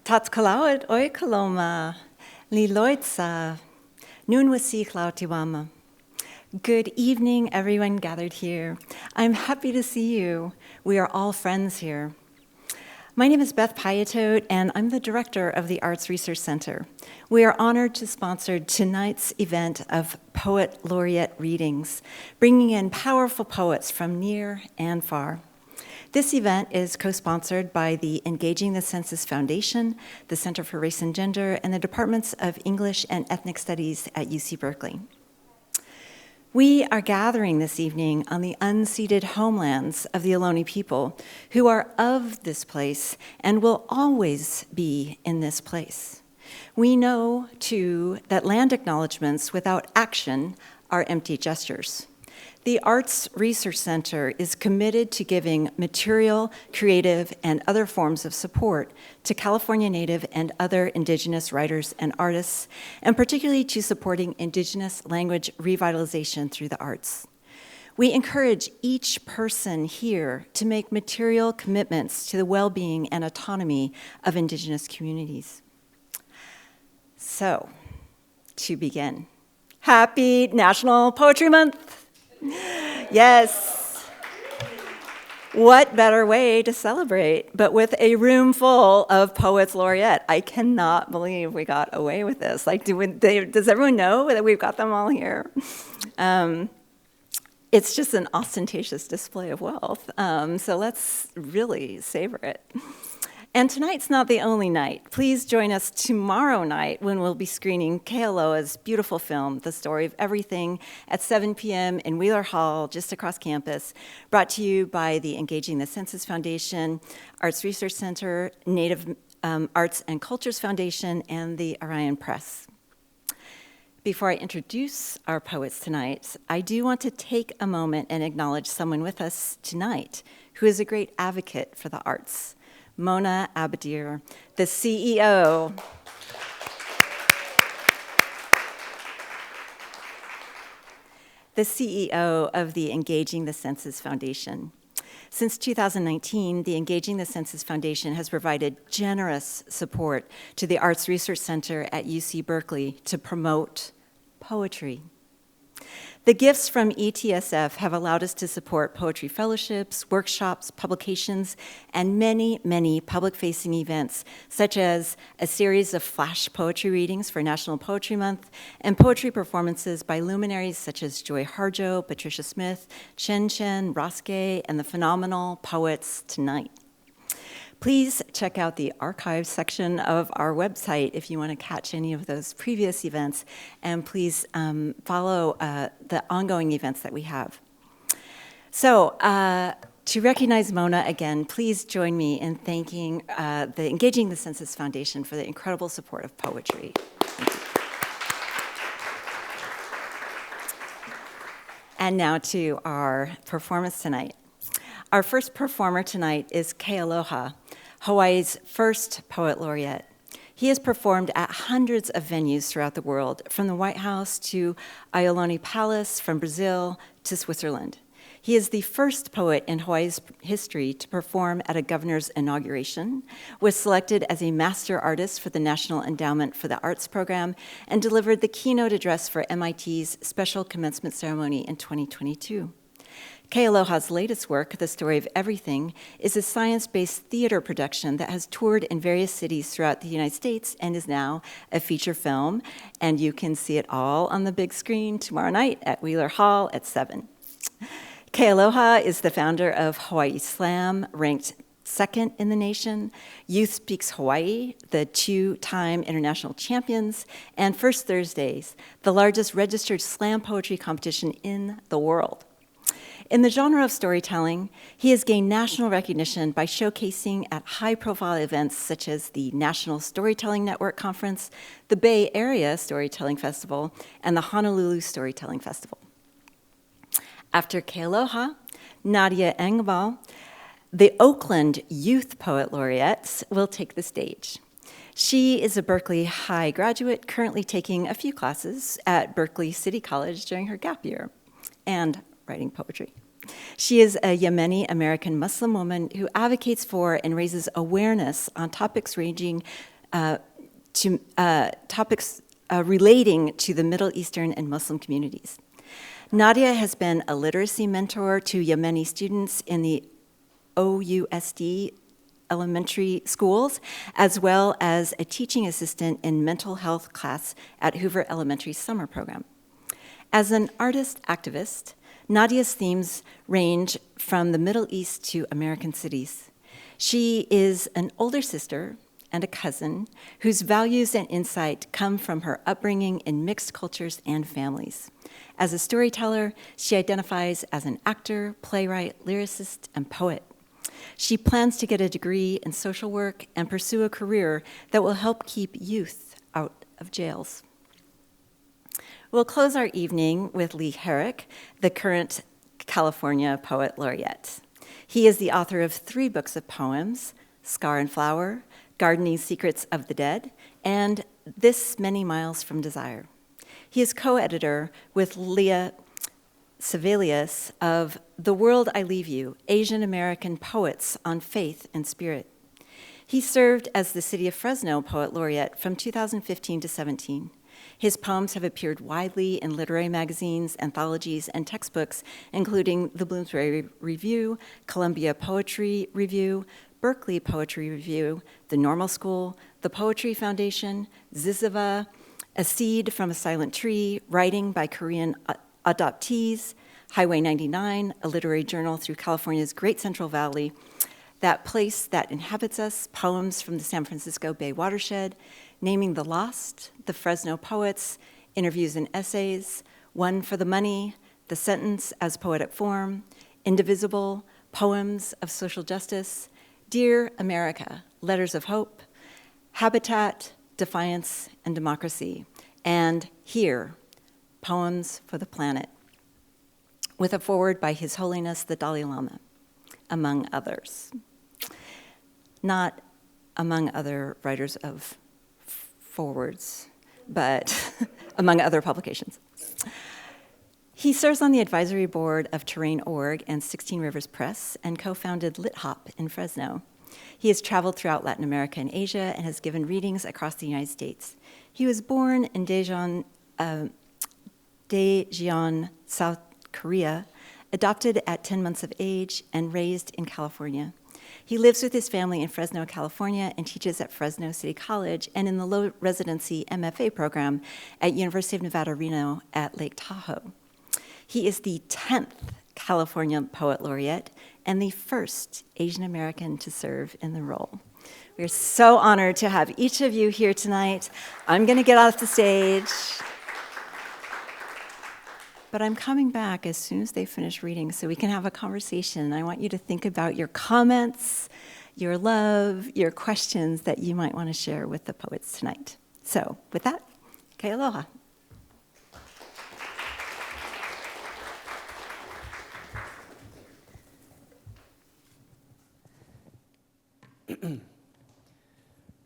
Tatkalawat oi kaloma, liloitsa, nunwasi klautiwama. Good evening, everyone gathered here. I'm happy to see you. We are all friends here. My name is Beth Pyatot, and I'm the director of the Arts Research Center. We are honored to sponsor tonight's event of Poet Laureate readings, bringing in powerful poets from near and far. This event is co-sponsored by the Engaging the Senses Foundation, the Center for Race and Gender, and the Departments of English and Ethnic Studies at UC Berkeley. We are gathering this evening on the unceded homelands of the Ohlone people, who are of this place and will always be in this place. We know, too, that land acknowledgements without action are empty gestures. The Arts Research Center is committed to giving material, creative, and other forms of support to California Native and other Indigenous writers and artists, and particularly to supporting Indigenous language revitalization through the arts. We encourage each person here to make material commitments to the well-being and autonomy of Indigenous communities. So, to begin, happy National Poetry Month! Yes. What better way to celebrate but with a room full of Poets Laureate? I cannot believe we got away with this. Like, does everyone know that we've got them all here? It's just an ostentatious display of wealth. So let's really savor it. And tonight's not the only night. Please join us tomorrow night when we'll be screening Kealoha's beautiful film, The Story of Everything, at 7 p.m. in Wheeler Hall, just across campus, brought to you by the Engaging the Senses Foundation, Arts Research Center, Native Arts and Cultures Foundation, and the Orion Press. Before I introduce our poets tonight, I do want to take a moment and acknowledge someone with us tonight who is a great advocate for the arts. Mona Abadir, the CEO. The CEO of the Engaging the Senses Foundation. Since 2019, the Engaging the Senses Foundation has provided generous support to the Arts Research Center at UC Berkeley to promote poetry. The gifts from ETSF have allowed us to support poetry fellowships, workshops, publications, and many, many public-facing events, such as a series of flash poetry readings for National Poetry Month and poetry performances by luminaries such as Joy Harjo, Patricia Smith, Chen Chen, Ross Gay, and the phenomenal poets tonight. Please check out the archives section of our website if you want to catch any of those previous events, and please follow the ongoing events that we have. So, to recognize Mona again, please join me in thanking the Engaging the Senses Foundation for the incredible support of poetry. And now to our performance tonight. Our first performer tonight is Kealoha, Hawaii's first poet laureate. He has performed at hundreds of venues throughout the world, from the White House to Aiolani Palace, from Brazil to Switzerland. He is the first poet in Hawaii's history to perform at a governor's inauguration, was selected as a master artist for the National Endowment for the Arts program, and delivered the keynote address for MIT's special commencement ceremony in 2022. Kealoha's latest work, The Story of Everything, is a science-based theater production that has toured in various cities throughout the United States and is now a feature film, and you can see it all on the big screen tomorrow night at Wheeler Hall at 7. Kealoha is the founder of Hawaiʻi Slam, ranked second in the nation, Youth Speaks Hawaiʻi, the two-time international champions, and First Thursdays, the largest registered slam poetry competition in the world. In the genre of storytelling, he has gained national recognition by showcasing at high-profile events such as the National Storytelling Network Conference, the Bay Area Storytelling Festival, and the Honolulu Storytelling Festival. After Kealoha, Nadia Elbgal, the Oakland Youth Poet Laureate, will take the stage. She is a Berkeley High graduate, currently taking a few classes at Berkeley City College during her gap year, and writing poetry. She is a Yemeni-American Muslim woman who advocates for and raises awareness on topics ranging to topics relating to the Middle Eastern and Muslim communities. Nadia has been a literacy mentor to Yemeni students in the OUSD elementary schools, as well as a teaching assistant in mental health class at Hoover Elementary summer program. As an artist activist, Nadia's themes range from the Middle East to American cities. She is an older sister and a cousin whose values and insight come from her upbringing in mixed cultures and families. As a storyteller, she identifies as an actor, playwright, lyricist, and poet. She plans to get a degree in social work and pursue a career that will help keep youth out of jails. We'll close our evening with Lee Herrick, the current California Poet Laureate. He is the author of 3 books of poems, Scar and Flower, Gardening Secrets of the Dead, and This Many Miles from Desire. He is co-editor with Leah Sevelius of The World I Leave You, Asian-American Poets on Faith and Spirit. He served as the City of Fresno Poet Laureate from 2015 to 17. His poems have appeared widely in literary magazines, anthologies, and textbooks, including the Bloomsbury Review, Columbia Poetry Review, Berkeley Poetry Review, the Normal School, the Poetry Foundation, Ziziva, A Seed from a Silent Tree, Writing by Korean Adoptees, Highway 99, a literary journal through California's Great Central Valley, That Place That Inhabits Us, poems from the San Francisco Bay watershed, Naming the Lost, The Fresno Poets, interviews and essays, One for the Money, The Sentence as Poetic Form, Indivisible, Poems of Social Justice, Dear America, Letters of Hope, Habitat, Defiance, and Democracy, and Here, Poems for the Planet, with a foreword by His Holiness the Dalai Lama, among others. Not among other writers of forewords, but among other publications. He serves on the advisory board of Terrain.org and 16 Rivers Press and co-founded Lit Hop in Fresno. He has traveled throughout Latin America and Asia and has given readings across the United States. He was born in Daejeon, South Korea, adopted at 10 months of age, and raised in California. He lives with his family in Fresno, California, and teaches at Fresno City College and in the low residency MFA program at University of Nevada, Reno at Lake Tahoe. He is the 10th California Poet Laureate and the first Asian American to serve in the role. We're so honored to have each of you here tonight. I'm going to get off the stage, but I'm coming back as soon as they finish reading so we can have a conversation. I want you to think about your comments, your love, your questions that you might want to share with the poets tonight. So with that, Kealoha.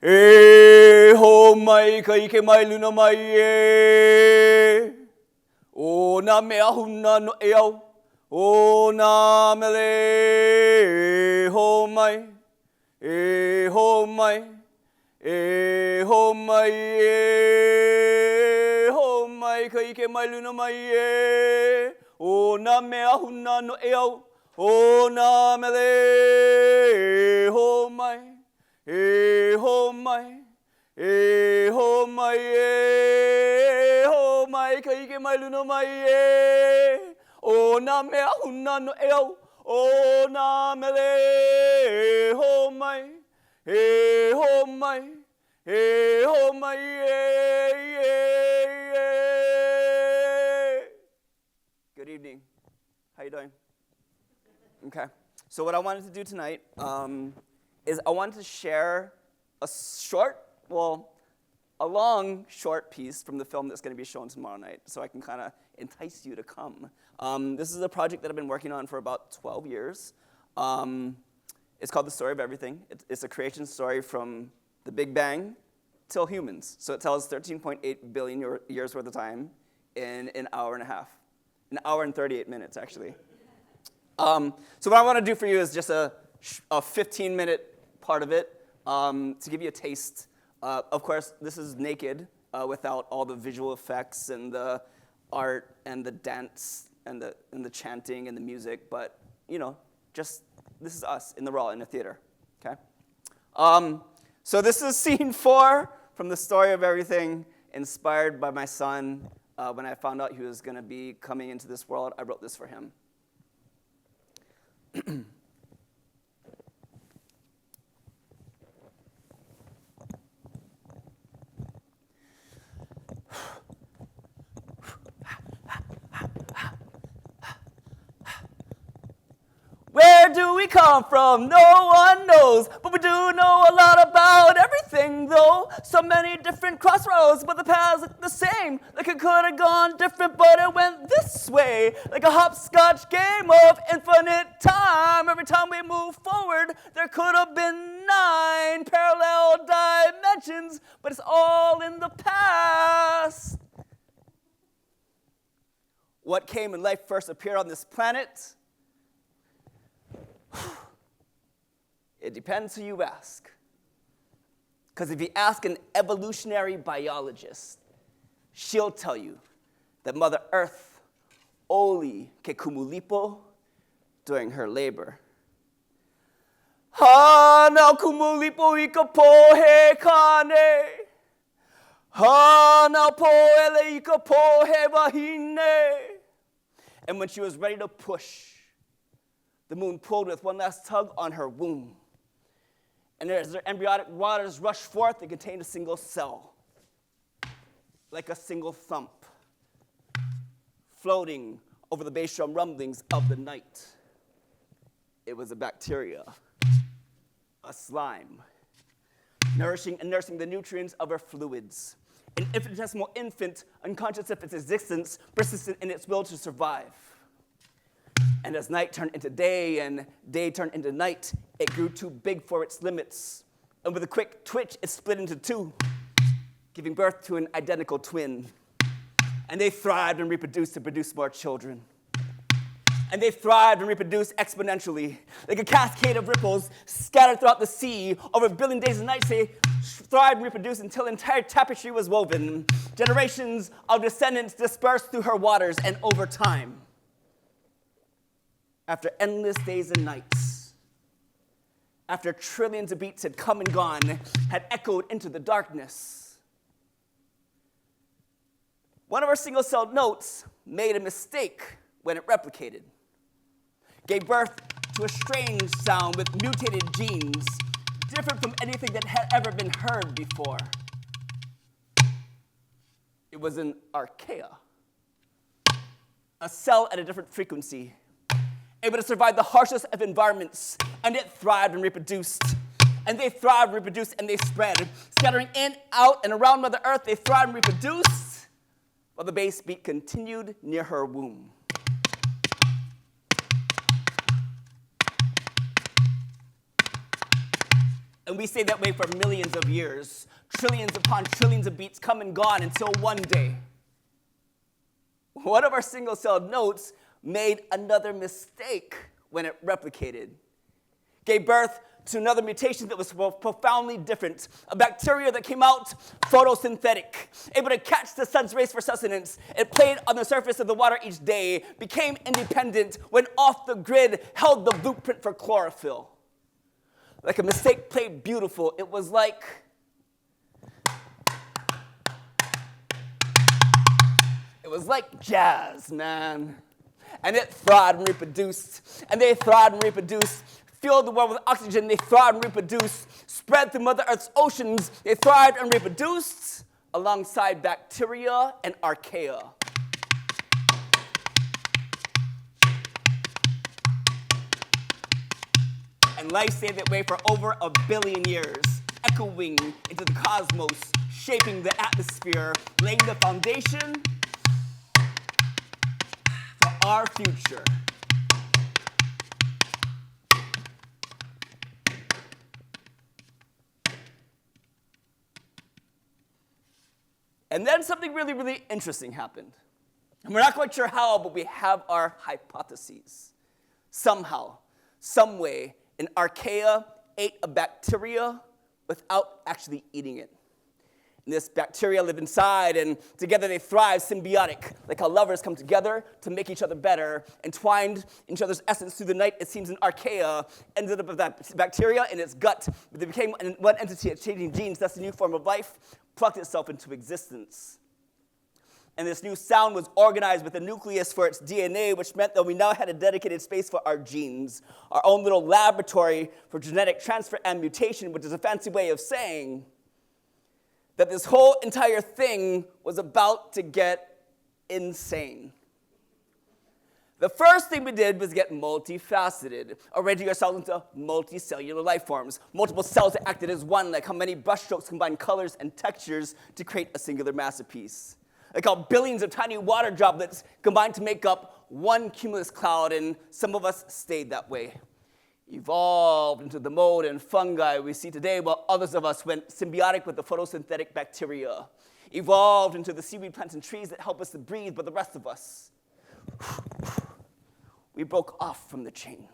E ho mai ka ike mai luna mai e o na mea huna no e au o na mele e ho mai e ho mai e ho mai e ho mai ka ike mai luna mai e o na mea huna no e au o na mele e ho mai e ho mai, e ho mai, e ho mai, ka ike mai luna mai e, o na mea huna no e au, o na mele, e ho mai, e ho mai, e ho mai, Good evening. How you doing? Okay. So what I wanted to do tonight, is I wanted to share a long, short piece from the film that's going to be shown tomorrow night, so I can kind of entice you to come. This is a project that I've been working on for about 12 years. It's called The Story of Everything. It's a creation story from the Big Bang till humans. So it tells 13.8 billion years worth of time in an hour and a half. An hour and 38 minutes, actually. So what I want to do for you is just a 15-minute part of it to give you a taste Of course, this is naked without all the visual effects and the art and the dance and the chanting and the music, but, just this is us in the raw in the theater, okay? So this is scene 4 from the story of everything, inspired by my son. When I found out he was going to be coming into this world, I wrote this for him. Where do we come from? No one knows, but we do know a lot about everything, though. So many different crossroads, but the paths look the same. Like it could have gone different, but it went this way. Like a hopscotch game of infinite time. Every time we move forward, there could have been 9 parallel dimensions, but it's all in the past. What came when life first appeared on this planet? It depends who you ask. Because if you ask an evolutionary biologist, she'll tell you that Mother Earth oli ke kumulipo during her labor. Ha na kumulipo ika pohe kane. Ha na poele ika pohe wahine. And when she was ready to push, the moon pulled with one last tug on her womb. And as their embryonic waters rushed forth, they contained a single cell, like a single thump, floating over the bass drum rumblings of the night. It was a bacteria, a slime, nourishing and nursing the nutrients of her fluids. An infinitesimal infant, unconscious of its existence, persistent in its will to survive. And as night turned into day and day turned into night, it grew too big for its limits. And with a quick twitch, it split into 2, giving birth to an identical twin. And they thrived and reproduced to produce more children. And they thrived and reproduced exponentially, like a cascade of ripples scattered throughout the sea. Over a billion days and nights, they thrived and reproduced until an entire tapestry was woven. Generations of descendants dispersed through her waters, and over time, after endless days and nights, after trillions of beats had come and gone, had echoed into the darkness, one of our single-celled notes made a mistake when it replicated, gave birth to a strange sound with mutated genes, different from anything that had ever been heard before. It was an archaea, a cell at a different frequency, able to survive the harshest of environments, and it thrived and reproduced. And they thrived, reproduced, and they spread. Scattering in, out, and around Mother Earth, they thrived and reproduced, while the bass beat continued near her womb. And we stayed that way for millions of years. Trillions upon trillions of beats come and gone until one day, one of our single-celled notes made another mistake when it replicated, gave birth to another mutation that was profoundly different, a bacteria that came out photosynthetic, able to catch the sun's rays for sustenance. It played on the surface of the water each day, became independent, went off the grid, held the blueprint for chlorophyll. Like a mistake played beautiful, it was like jazz, man. And it thrived and reproduced, and they thrived and reproduced, filled the world with oxygen, they thrived and reproduced, spread through Mother Earth's oceans, they thrived and reproduced, alongside bacteria and archaea. And life stayed that way for over 1 billion years, echoing into the cosmos, shaping the atmosphere, laying the foundation for our future. And then something really, really interesting happened. And we're not quite sure how, but we have our hypotheses. Somehow, some way, an archaea ate a bacteria without actually eating it. And this bacteria live inside, and together they thrive symbiotic, like how lovers come together to make each other better, entwined in each other's essence through the night. It seems an archaea ended up with that bacteria in its gut, but they became one entity exchanging genes. That's the new form of life, plucked itself into existence. And this new sound was organized with a nucleus for its DNA, which meant that we now had a dedicated space for our genes, our own little laboratory for genetic transfer and mutation, which is a fancy way of saying that this whole entire thing was about to get insane. The first thing we did was get multifaceted, arranging ourselves into multicellular life forms, multiple cells that acted as one, like how many brushstrokes combine colors and textures to create a singular masterpiece. Like how billions of tiny water droplets combined to make up one cumulus cloud, and some of us stayed that way. Evolved into the mold and fungi we see today, while others of us went symbiotic with the photosynthetic bacteria. Evolved into the seaweed plants and trees that help us to breathe, but the rest of us, we broke off from the chain.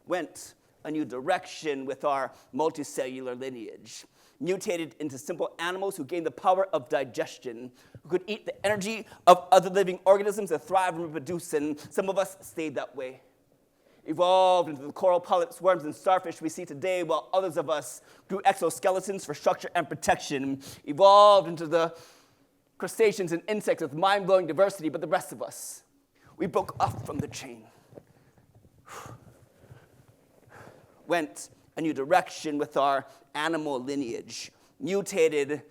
Went a new direction with our multicellular lineage. Mutated into simple animals who gained the power of digestion, who could eat the energy of other living organisms to thrive and reproduce, and some of us stayed that way. Evolved into the coral polyps, worms, and starfish we see today, while others of us grew exoskeletons for structure and protection. Evolved into the crustaceans and insects with mind-blowing diversity, but the rest of us, we broke off from the chain. Went a new direction with our animal lineage. Mutated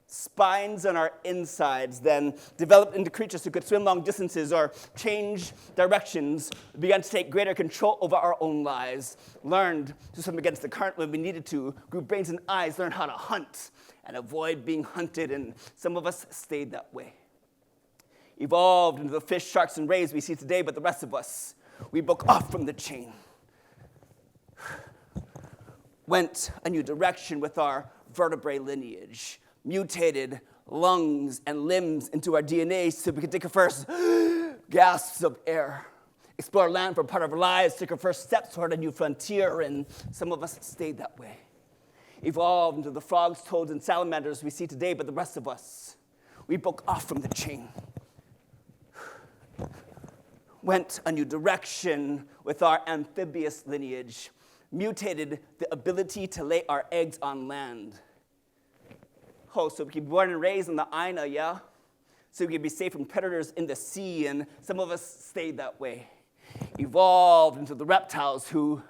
spines on our insides, then developed into creatures who could swim long distances or change directions. We began to take greater control over our own lives, learned to swim against the current when we needed to, grew brains and eyes, learned how to hunt and avoid being hunted, and some of us stayed that way. Evolved into the fish, sharks, and rays we see today, but the rest of us, we broke off from the chain. Went a new direction with our vertebrae lineage, mutated lungs and limbs into our DNA so we could take our first gasps of air, explore land for part of our lives, take our first steps toward a new frontier, and some of us stayed that way. Evolved into the frogs, toads, and salamanders we see today, but the rest of us, we broke off from the chain. Went a new direction with our amphibious lineage, mutated the ability to lay our eggs on land. Oh, so we could be born and raised in the Aina, yeah? So we could be safe from predators in the sea, and some of us stayed that way. Evolved into the reptiles who,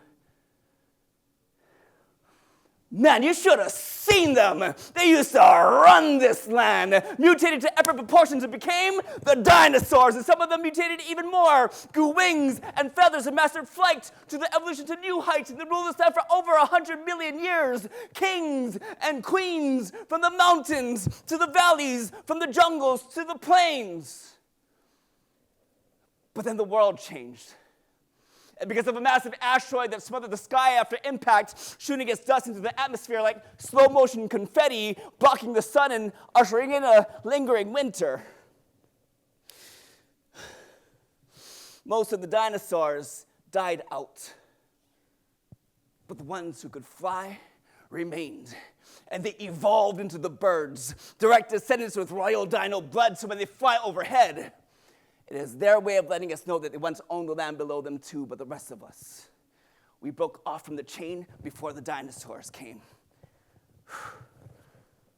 man, you should have seen them. They used to run this land. Mutated to epic proportions and became the dinosaurs, and some of them mutated even more, grew wings and feathers and mastered flight to the evolution to new heights, and they ruled this land for over 100 million years. Kings and queens from the mountains to the valleys, from the jungles to the plains. But then the world changed. And because of a massive asteroid that smothered the sky after impact, shooting its dust into the atmosphere like slow-motion confetti, blocking the sun and ushering in a lingering winter. Most of the dinosaurs died out, but the ones who could fly remained. And they evolved into the birds, direct descendants with royal dino blood, so when they fly overhead, it is their way of letting us know that they once owned the land below them too, but the rest of us, we broke off from the chain before the dinosaurs came.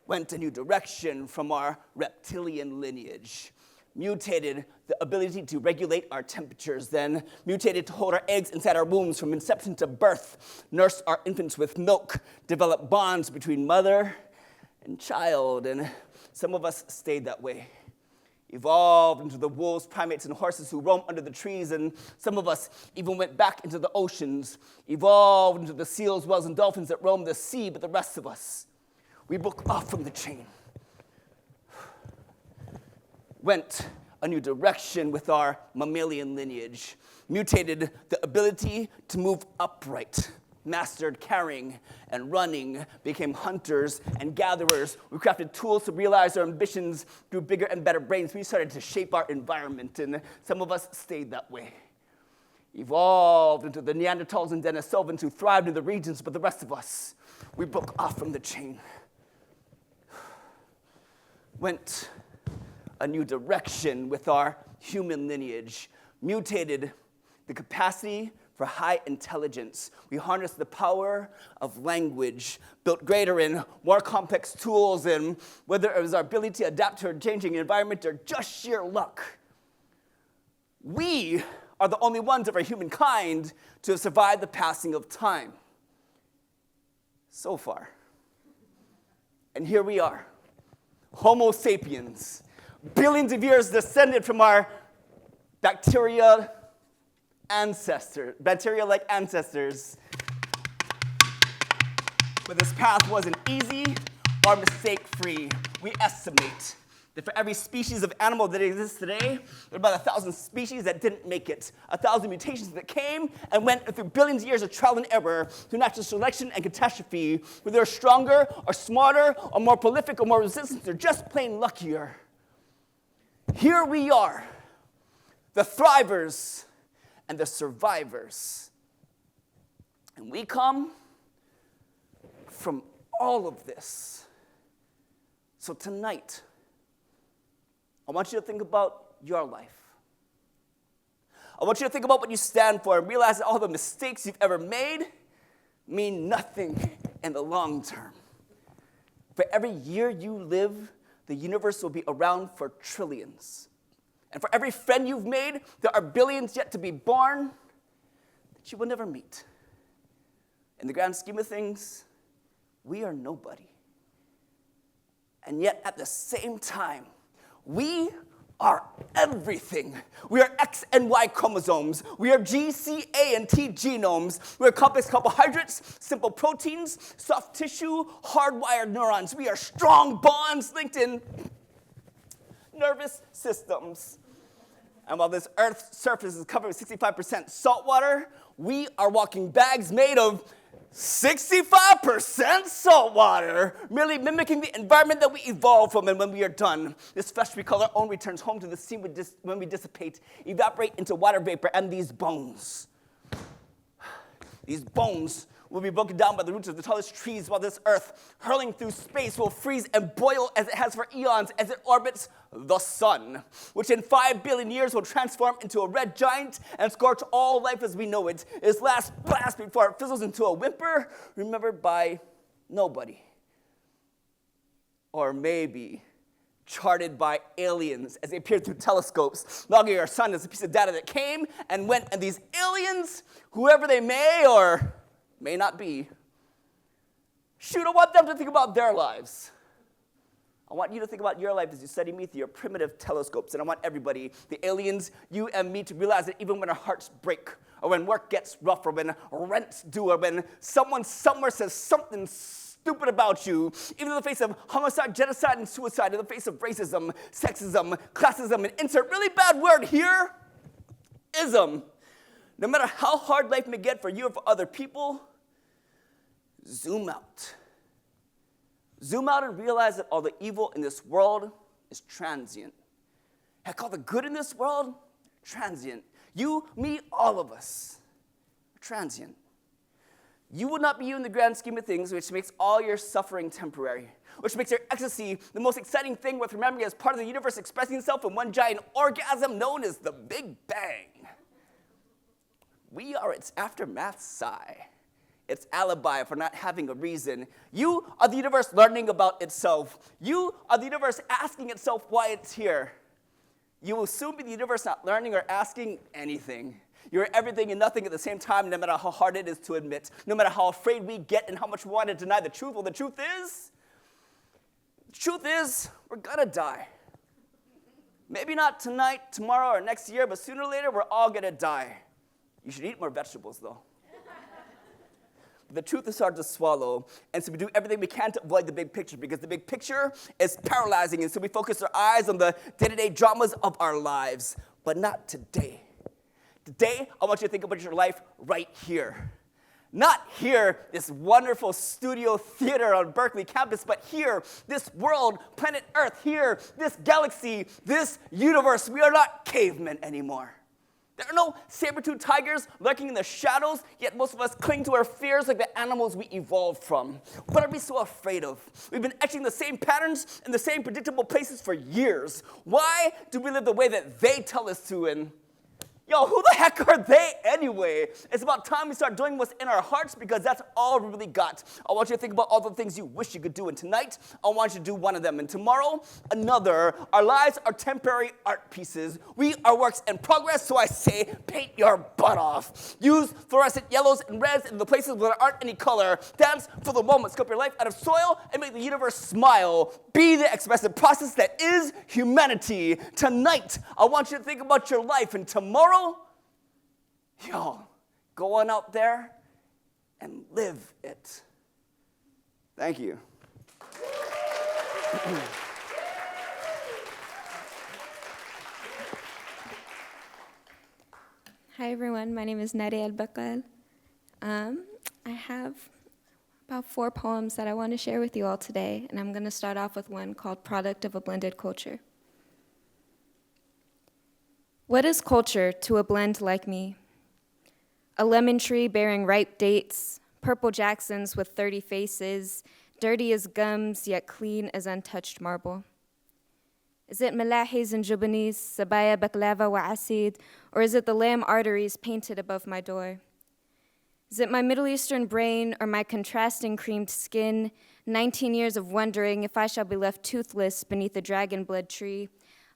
Went a new direction from our reptilian lineage. Mutated the ability to regulate our temperatures, then mutated to hold our eggs inside our wombs from inception to birth, nursed our infants with milk, developed bonds between mother and child, and some of us stayed that way. Evolved into the wolves, primates, and horses who roam under the trees, and some of us even went back into the oceans. Evolved into the seals, whales, and dolphins that roam the sea, but the rest of us, we broke off from the chain. Went a new direction with our mammalian lineage. Mutated the ability to move upright. Mastered carrying and running, became hunters and gatherers. We crafted tools to realize our ambitions, grew bigger and better brains. We started to shape our environment, and some of us stayed that way. Evolved into the Neanderthals and Denisovans who thrived in the regions, but the rest of us, we broke off from the chain, went a new direction with our human lineage, mutated the capacity for high intelligence. We harnessed the power of language, built greater and more complex tools, and whether it was our ability to adapt to a changing environment or just sheer luck, we are the only ones of our humankind to have survived the passing of time. So far. And here we are, Homo sapiens, billions of years descended from our bacteria-like ancestors. But this path wasn't easy or mistake-free. We estimate that for every species of animal that exists today, there are about 1,000 species that didn't make it, 1,000 mutations that came and went through billions of years of trial and error, through natural selection and catastrophe, whether they're stronger or smarter or more prolific or more resistant or just plain luckier. Here we are, the thrivers and the survivors. And we come from all of this. So tonight, I want you to think about your life. I want you to think about what you stand for and realize that all the mistakes you've ever made mean nothing in the long term. For every year you live, the universe will be around for trillions. And for every friend you've made, there are billions yet to be born that you will never meet. In the grand scheme of things, we are nobody. And yet at the same time, we are everything. We are X and Y chromosomes. We are G, C, A, and T genomes. We are complex carbohydrates, simple proteins, soft tissue, hardwired neurons. We are strong bonds linked in nervous systems. And while this Earth's surface is covered with 65% salt water, we are walking bags made of 65% salt water, merely mimicking the environment that we evolved from. And when we are done, this flesh we call our own returns home to the sea when we dissipate, evaporate into water vapor, and these bones will be broken down by the roots of the tallest trees, while this earth, hurling through space, will freeze and boil as it has for eons as it orbits the sun, which in 5 billion years will transform into a red giant and scorch all life as we know it, its last blast before it fizzles into a whimper, remembered by nobody. Or maybe charted by aliens as they peered through telescopes, logging our sun as a piece of data that came and went, and these aliens, whoever they may or may not be, shoot, I want them to think about their lives. I want you to think about your life as you study me through your primitive telescopes. And I want everybody, the aliens, you and me, to realize that even when our hearts break, or when work gets rough, or when rent's due, or when someone somewhere says something stupid about you, even in the face of homicide, genocide, and suicide, in the face of racism, sexism, classism, and insert really bad word here, ism. No matter how hard life may get for you or for other people, zoom out. Zoom out and realize that all the evil in this world is transient. Heck, all the good in this world, transient. You, me, all of us, are transient. You will not be you in the grand scheme of things, which makes all your suffering temporary, which makes your ecstasy the most exciting thing worth remembering as part of the universe expressing itself in one giant orgasm known as the Big Bang. We are its aftermath sigh, its alibi for not having a reason. You are the universe learning about itself. You are the universe asking itself why it's here. You will soon be the universe not learning or asking anything. You're everything and nothing at the same time, no matter how hard it is to admit, no matter how afraid we get and how much we want to deny the truth. Well, the truth is, we're gonna die. Maybe not tonight, tomorrow, or next year, but sooner or later, we're all gonna die. You should eat more vegetables, though. The truth is hard to swallow, and so we do everything we can to avoid the big picture, because the big picture is paralyzing, and so we focus our eyes on the day-to-day dramas of our lives, but not today. Today, I want you to think about your life right here. Not here, this wonderful studio theater on Berkeley campus, but here, this world, planet Earth, here, this galaxy, this universe. We are not cavemen anymore. There are no saber-toothed tigers lurking in the shadows, yet most of us cling to our fears like the animals we evolved from. What are we so afraid of? We've been etching the same patterns in the same predictable places for years. Why do we live the way that they tell us to? And yo, who the heck are they anyway? It's about time we start doing what's in our hearts because that's all we really got. I want you to think about all the things you wish you could do. And tonight, I want you to do one of them. And tomorrow, another. Our lives are temporary art pieces. We are works in progress, so I say, paint your butt off. Use fluorescent yellows and reds in the places where there aren't any color. Dance for the moment. Sculpt your life out of soil and make the universe smile. Be the expressive process that is humanity. Tonight, I want you to think about your life. And tomorrow, yo, go on out there and live it. Thank you. Hi everyone, my name is Nadia Elbgal. I have about 4 poems that I want to share with you all today, and I'm going to start off with one called Product of a Blended Culture. What is culture to a blend like me? A lemon tree bearing ripe dates, purple Jacksons with 30 faces, dirty as gums, yet clean as untouched marble. Is it malahis and jubanis, sabaya baklava wa asid, or is it the lamb arteries painted above my door? Is it my Middle Eastern brain or my contrasting creamed skin, 19 years of wondering if I shall be left toothless beneath a dragon blood tree,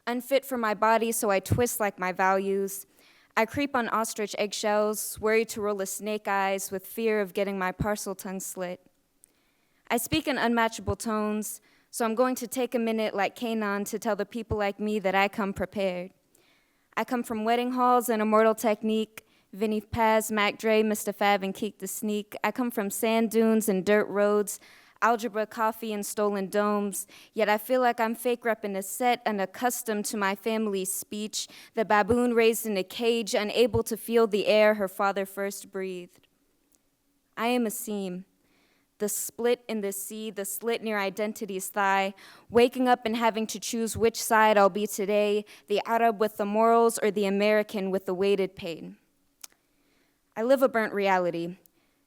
unfit for my body, so I twist like my values. I creep on ostrich eggshells, worried to roll a snake eyes with fear of getting my parcel tongue slit. I speak in unmatchable tones, so I'm going to take a minute like Canaan to tell the people like me that I come prepared. I come from wedding halls and Immortal Technique, Vinny Paz, Mac Dre, Mr. Fab, and Keek the Sneak. I come from sand dunes and dirt roads, algebra, coffee, and stolen domes, yet I feel like I'm fake repping a set, unaccustomed to my family's speech, the baboon raised in a cage, unable to feel the air her father first breathed. I am a seam, the split in the sea, the slit near identity's thigh, waking up and having to choose which side I'll be today, the Arab with the morals or the American with the weighted pain. I live a burnt reality,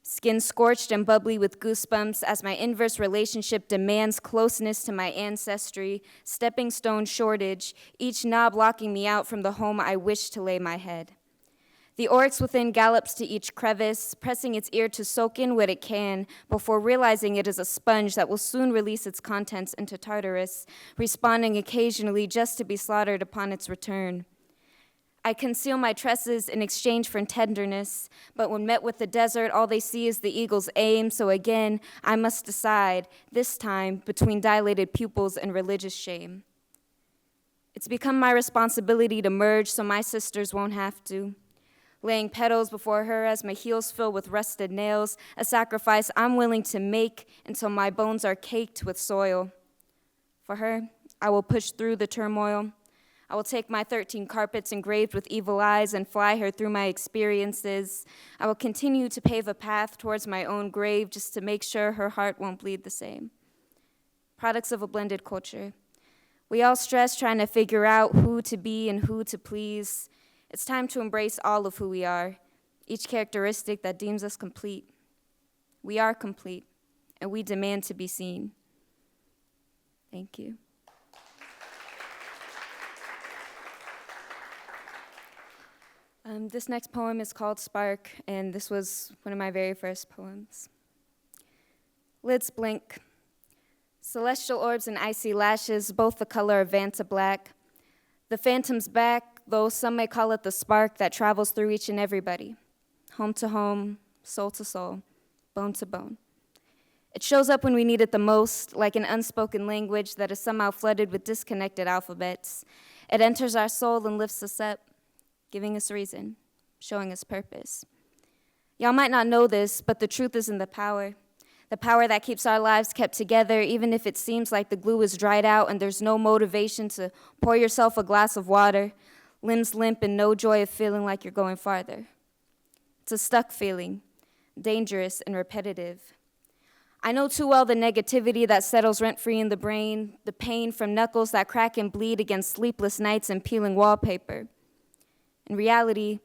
skin scorched and bubbly with goosebumps as my inverse relationship demands closeness to my ancestry, stepping stone shortage, each knob locking me out from the home I wish to lay my head. The oryx within gallops to each crevice, pressing its ear to soak in what it can before realizing it is a sponge that will soon release its contents into Tartarus, responding occasionally just to be slaughtered upon its return. I conceal my tresses in exchange for tenderness, but when met with the desert, all they see is the eagle's aim, so again, I must decide, this time, between dilated pupils and religious shame. It's become my responsibility to merge so my sisters won't have to. Laying petals before her as my heels fill with rusted nails, a sacrifice I'm willing to make until my bones are caked with soil. For her, I will push through the turmoil. I will take my 13 carpets engraved with evil eyes and fly her through my experiences. I will continue to pave a path towards my own grave just to make sure her heart won't bleed the same. Products of a blended culture. We all stress trying to figure out who to be and who to please. It's time to embrace all of who we are, each characteristic that deems us complete. We are complete, and we demand to be seen. Thank you. This next poem is called Spark, and this was one of my very first poems. Lids blink. Celestial orbs and icy lashes, both the color of Vanta black. The phantom's back, though some may call it the spark that travels through each and everybody. Home to home, soul to soul, bone to bone. It shows up when we need it the most, like an unspoken language that is somehow flooded with disconnected alphabets. It enters our soul and lifts us up, giving us reason, showing us purpose. Y'all might not know this, but the truth is in the power that keeps our lives kept together, even if it seems like the glue is dried out and there's no motivation to pour yourself a glass of water, limbs limp and no joy of feeling like you're going farther. It's a stuck feeling, dangerous and repetitive. I know too well the negativity that settles rent-free in the brain, the pain from knuckles that crack and bleed against sleepless nights and peeling wallpaper. In reality,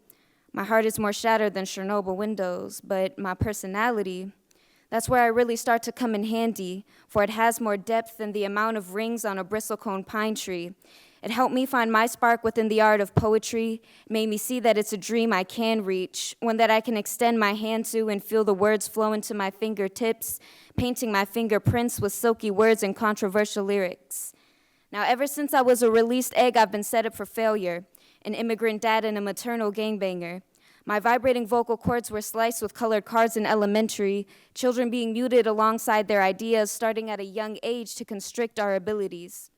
my heart is more shattered than Chernobyl windows, but my personality, that's where I really start to come in handy, for it has more depth than the amount of rings on a bristlecone pine tree. It helped me find my spark within the art of poetry, made me see that it's a dream I can reach, one that I can extend my hand to and feel the words flow into my fingertips, painting my fingerprints with silky words and controversial lyrics. Now, ever since I was a released egg, I've been set up for failure, an immigrant dad and a maternal gangbanger. My vibrating vocal cords were sliced with colored cards in elementary, children being muted alongside their ideas, starting at a young age to constrict our abilities.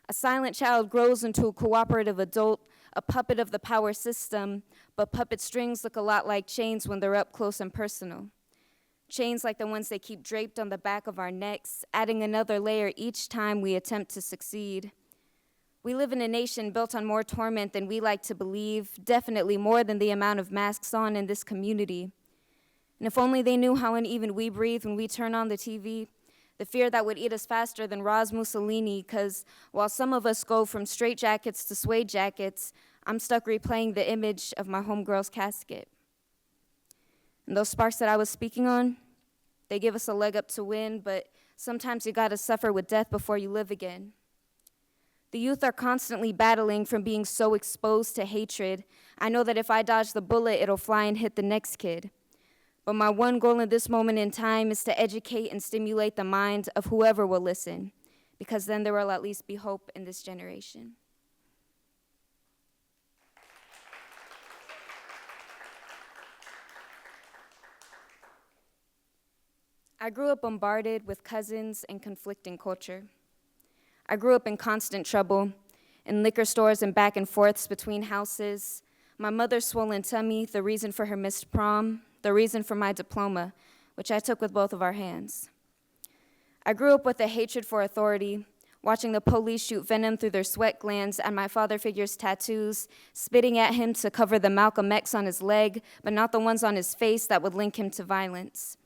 A silent child grows into a cooperative adult, a puppet of the power system, but puppet strings look a lot like chains when they're up close and personal. Chains like the ones they keep draped on the back of our necks, adding another layer each time we attempt to succeed. We live in a nation built on more torment than we like to believe, definitely more than the amount of masks on in this community. And if only they knew how uneven we breathe when we turn on the TV, the fear that would eat us faster than Roz Mussolini, because while some of us go from straitjackets to suede jackets, I'm stuck replaying the image of my homegirl's casket. And those sparks that I was speaking on, they give us a leg up to win, but sometimes you gotta suffer with death before you live again. The youth are constantly battling from being so exposed to hatred. I know that if I dodge the bullet, it'll fly and hit the next kid. But my one goal in this moment in time is to educate and stimulate the mind of whoever will listen, because then there will at least be hope in this generation. I grew up bombarded with cousins and conflicting culture. I grew up in constant trouble, in liquor stores and back and forths between houses. My mother's swollen tummy, the reason for her missed prom, the reason for my diploma, which I took with both of our hands. I grew up with a hatred for authority, watching the police shoot venom through their sweat glands at my father figure's tattoos, spitting at him to cover the Malcolm X on his leg, but not the ones on his face that would link him to violence.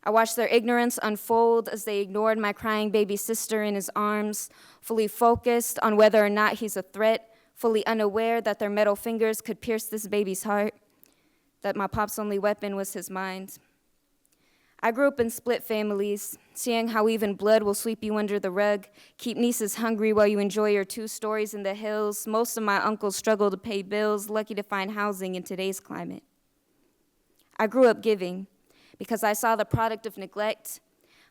I watched their ignorance unfold as they ignored my crying baby sister in his arms, fully focused on whether or not he's a threat, fully unaware that their metal fingers could pierce this baby's heart, that my pop's only weapon was his mind. I grew up in split families, seeing how even blood will sweep you under the rug, keep nieces hungry while you enjoy your 2 stories in the hills. Most of my uncles struggle to pay bills, lucky to find housing in today's climate. I grew up giving, because I saw the product of neglect,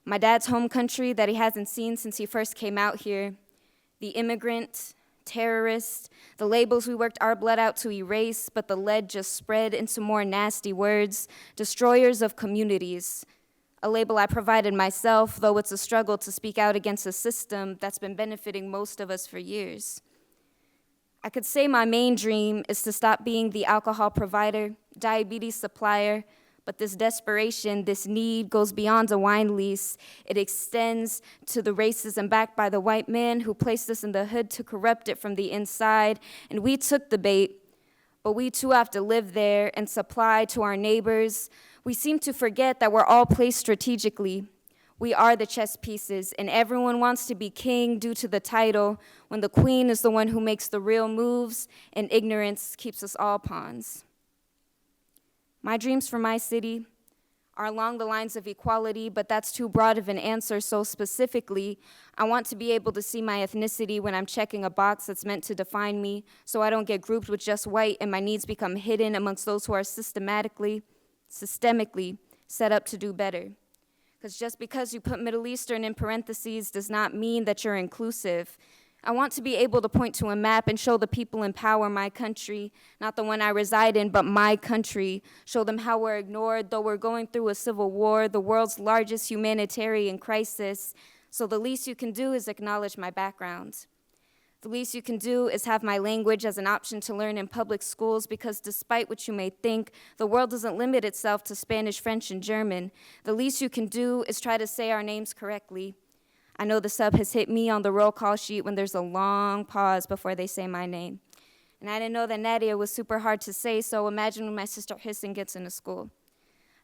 my dad's home country that he hasn't seen since he first came out here, the immigrant, terrorist, the labels we worked our blood out to erase, but the lead just spread into more nasty words, destroyers of communities, a label I provided myself, though it's a struggle to speak out against a system that's been benefiting most of us for years. I could say my main dream is to stop being the alcohol provider, diabetes supplier, but this desperation, this need goes beyond a wine lease. It extends to the racism backed by the white man who placed us in the hood to corrupt it from the inside. And we took the bait, but we too have to live there and supply to our neighbors. We seem to forget that we're all placed strategically. We are the chess pieces, and everyone wants to be king due to the title, when the queen is the one who makes the real moves, and ignorance keeps us all pawns. My dreams for my city are along the lines of equality, but that's too broad of an answer, so specifically, I want to be able to see my ethnicity when I'm checking a box that's meant to define me, so I don't get grouped with just white and my needs become hidden amongst those who are systemically set up to do better. Because just because you put Middle Eastern in parentheses does not mean that you're inclusive. I want to be able to point to a map and show the people in power my country, not the one I reside in, but my country. Show them how we're ignored, though we're going through a civil war, the world's largest humanitarian crisis. So the least you can do is acknowledge my background. The least you can do is have my language as an option to learn in public schools, because despite what you may think, the world doesn't limit itself to Spanish, French, and German. The least you can do is try to say our names correctly. I know the sub has hit me on the roll call sheet when there's a long pause before they say my name. And I didn't know that Nadia was super hard to say, so imagine when my sister Hisson gets into school.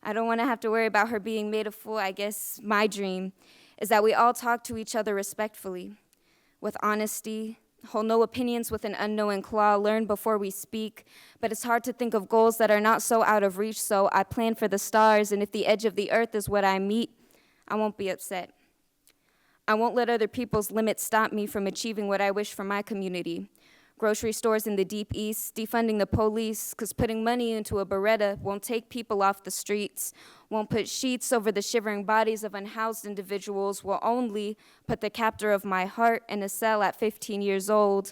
I don't want to have to worry about her being made a fool. I guess my dream is that we all talk to each other respectfully, with honesty, hold no opinions with an unknowing claw, learn before we speak, but it's hard to think of goals that are not so out of reach, so I plan for the stars, and if the edge of the earth is what I meet, I won't be upset. I won't let other people's limits stop me from achieving what I wish for my community. Grocery stores in the Deep East, defunding the police, because putting money into a Beretta won't take people off the streets, won't put sheets over the shivering bodies of unhoused individuals, will only put the captor of my heart in a cell at 15 years old,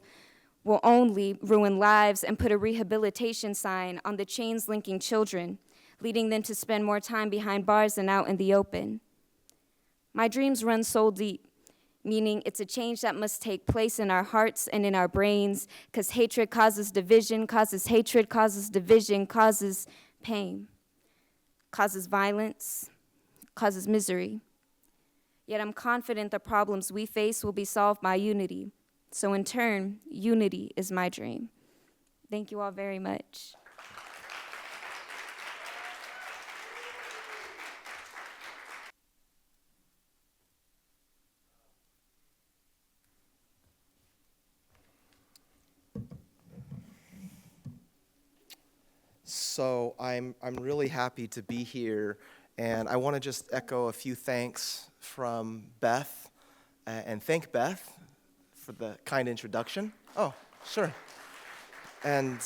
will only ruin lives and put a rehabilitation sign on the chains linking children, leading them to spend more time behind bars than out in the open. My dreams run so deep, meaning it's a change that must take place in our hearts and in our brains, because hatred causes division, causes hatred, causes division, causes pain, causes violence, causes misery. Yet I'm confident the problems we face will be solved by unity. So in turn, unity is my dream. Thank you all very much. So I'm really happy to be here, and I want to just echo a few thanks from Beth, and thank Beth for the kind introduction. Oh, sure. And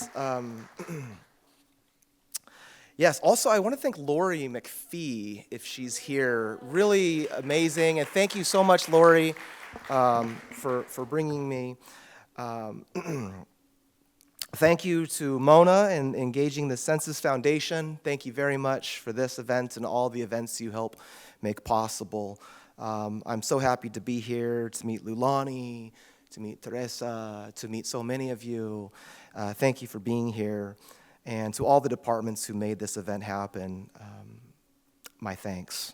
yes, also I want to thank Lori McPhee, if she's here. Really amazing, and thank you so much, Lori, for bringing me. Thank you to Mona and Engaging the Census Foundation. Thank you very much for this event and all the events you help make possible. I'm so happy to be here, to meet Lulani, to meet Teresa, to meet so many of you. Thank you for being here. And to all the departments who made this event happen, my thanks.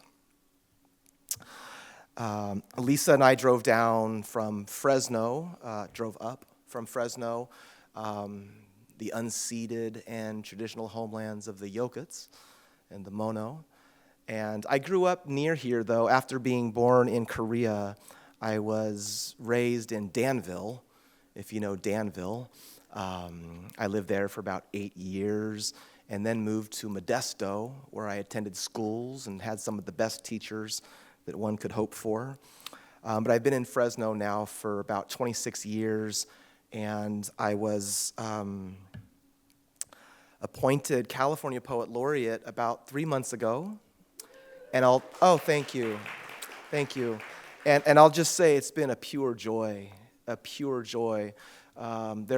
Lisa and I drove down from Fresno, drove up from Fresno, the unceded and traditional homelands of the Yokuts and the Mono. And I grew up near here, though. After being born in Korea, I was raised in Danville, if you know Danville. I lived there for about 8 years and then moved to Modesto, where I attended schools and had some of the best teachers that one could hope for. But I've been in Fresno now for about 26 years, and I was appointed California Poet Laureate about 3 months ago. And thank you. And I'll just say it's been a pure joy. There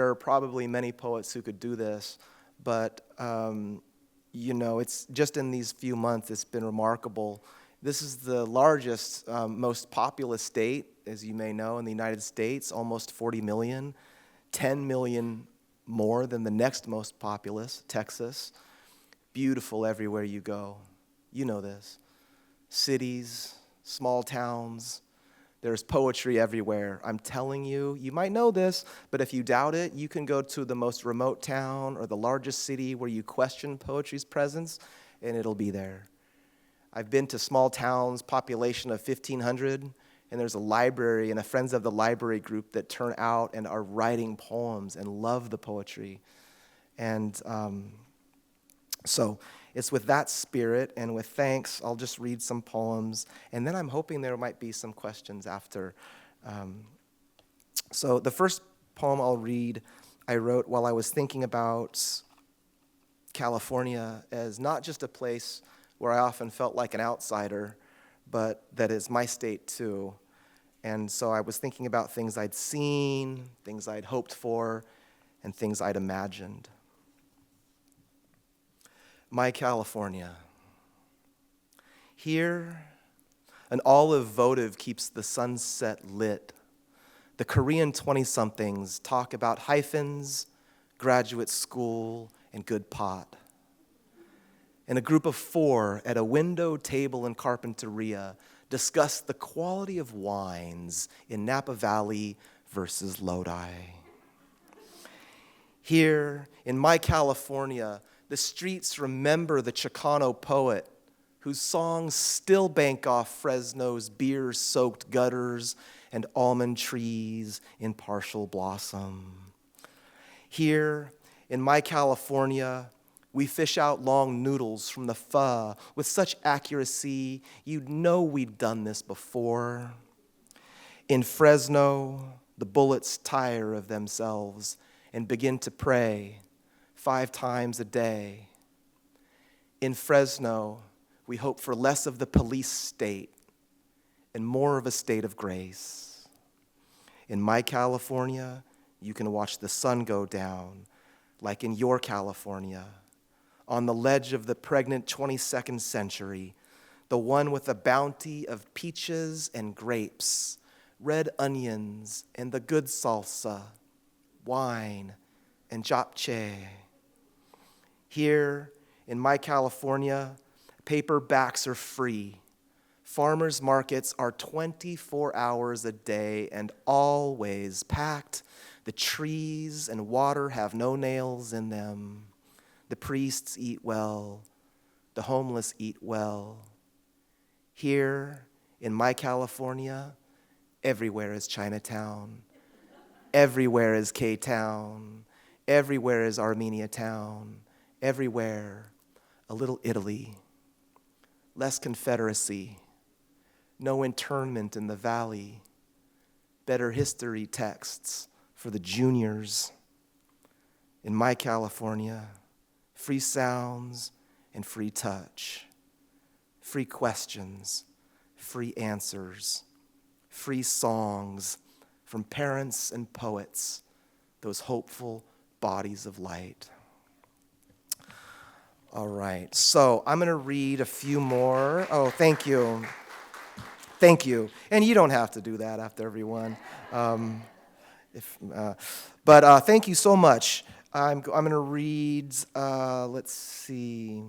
are probably many poets who could do this, but it's just in these few months, it's been remarkable. This is the largest, most populous state, as you may know, in the United States, almost 40 million. 10 million more than the next most populous, Texas. Beautiful everywhere you go. You know this. Cities, small towns, there's poetry everywhere. I'm telling you, you might know this, but if you doubt it, you can go to the most remote town or the largest city where you question poetry's presence, and it'll be there. I've been to small towns, population of 1,500, and there's a library and a Friends of the Library group that turn out and are writing poems and love the poetry. And so it's with that spirit and with thanks, I'll just read some poems, and then I'm hoping there might be some questions after. So the first poem I'll read, I wrote while I was thinking about California as not just a place where I often felt like an outsider, but that is my state too. And so I was thinking about things I'd seen, things I'd hoped for, and things I'd imagined. My California. Here, an olive votive keeps the sunset lit. The Korean 20-somethings talk about hyphens, graduate school, and good pot. And a group of 4 at a window table in Carpinteria discuss the quality of wines in Napa Valley versus Lodi. Here, in my California, the streets remember the Chicano poet whose songs still bank off Fresno's beer-soaked gutters and almond trees in partial blossom. Here in my California, we fish out long noodles from the pho with such accuracy you'd know we'd done this before. In Fresno, the bullets tire of themselves and begin to pray 5 times a day. In Fresno, we hope for less of the police state and more of a state of grace. In my California, you can watch the sun go down, like in your California, on the ledge of the pregnant 22nd century, the one with a bounty of peaches and grapes, red onions and the good salsa, wine and japchae. Here in my California, paperbacks are free. Farmers markets are 24 hours a day and always packed. The trees and water have no nails in them. The priests eat well. The homeless eat well. Here in my California, everywhere is Chinatown. Everywhere is K-Town. Everywhere is Armenia Town. Everywhere, a little Italy. Less Confederacy. No internment in the valley. Better history texts for the juniors. In my California, free sounds and free touch. Free questions, free answers, free songs from parents and poets, those hopeful bodies of light. All right, so I'm going to read a few more. Oh, thank you. Thank you. And you don't have to do that after everyone. But thank you so much. I'm going to read, let's see,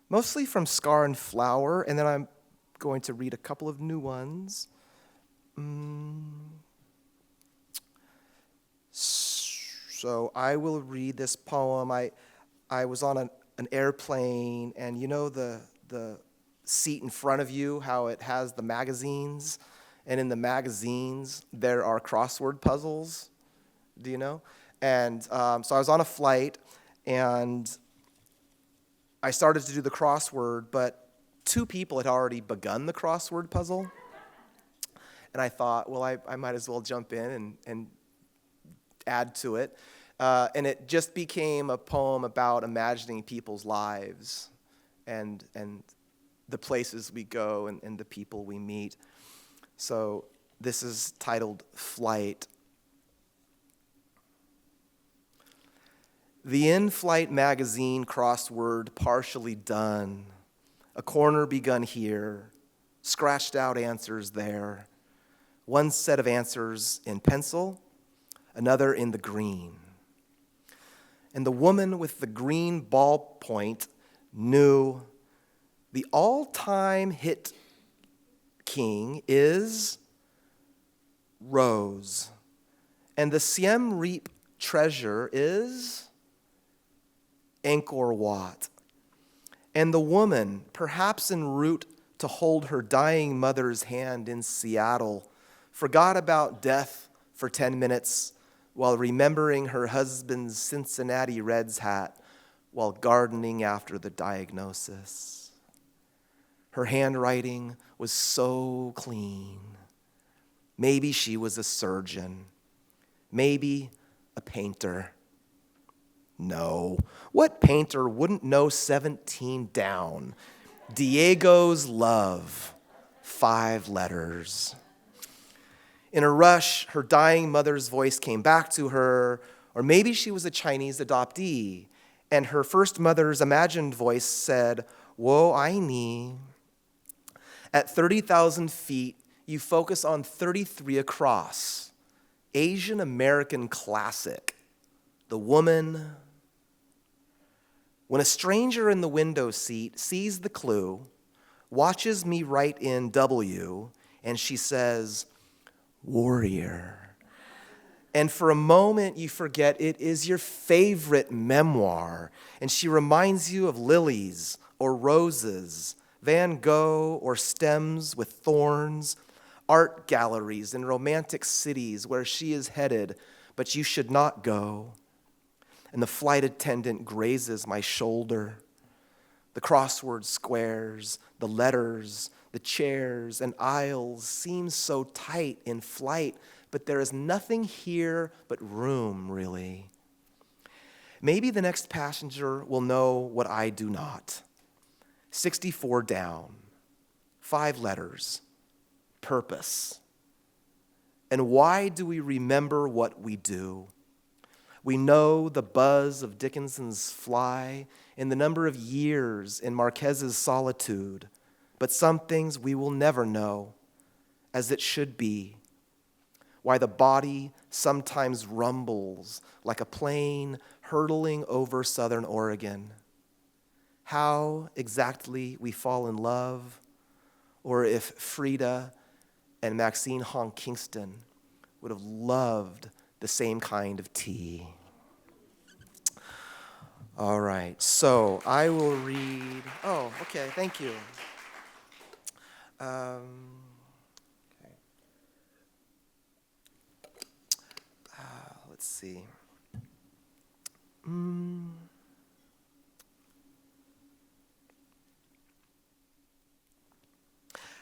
mostly from Scar and Flower, and then I'm going to read a couple of new ones. So I will read this poem. I was on an airplane, and you know the seat in front of you, how it has the magazines, and in the magazines there are crossword puzzles. Do you know? And so I was on a flight, and I started to do the crossword, but 2 people had already begun the crossword puzzle. And I thought, well, I might as well jump in and add to it. And it just became a poem about imagining people's lives and the places we go and the people we meet. So this is titled Flight. The in-flight magazine crossword partially done. A corner begun here, scratched out answers there. One set of answers in pencil, another in the green. And the woman with the green ballpoint knew the all-time hit king is Rose. And the Siem Reap treasure is Angkor Wat. And the woman, perhaps en route to hold her dying mother's hand in Seattle, forgot about death for 10 minutes while remembering her husband's Cincinnati Reds hat while gardening after the diagnosis. Her handwriting was so clean. Maybe she was a surgeon. Maybe a painter. No. What painter wouldn't know 17 down? Diego's love. 5 letters. In a rush, her dying mother's voice came back to her, or maybe she was a Chinese adoptee, and her first mother's imagined voice said, "Wo ai ni." At 30,000 feet, you focus on 33 across. Asian-American classic. The woman. When a stranger in the window seat sees the clue, watches me write in W, and she says, "Warrior." And for a moment, you forget it is your favorite memoir, and she reminds you of lilies or roses, Van Gogh or stems with thorns, art galleries in romantic cities where she is headed, but you should not go. And the flight attendant grazes my shoulder. The crossword squares, the letters, the chairs and aisles seem so tight in flight, but there is nothing here but room, really. Maybe the next passenger will know what I do not. 64 down, 5 letters, purpose. And why do we remember what we do? We know the buzz of Dickinson's fly and the number of years in Marquez's solitude, but some things we will never know, as it should be. Why the body sometimes rumbles like a plane hurtling over southern Oregon. How exactly we fall in love, or if Frida and Maxine Hong Kingston would have loved the same kind of tea. All right, so I will read. Oh, okay, thank you. Okay. Let's see.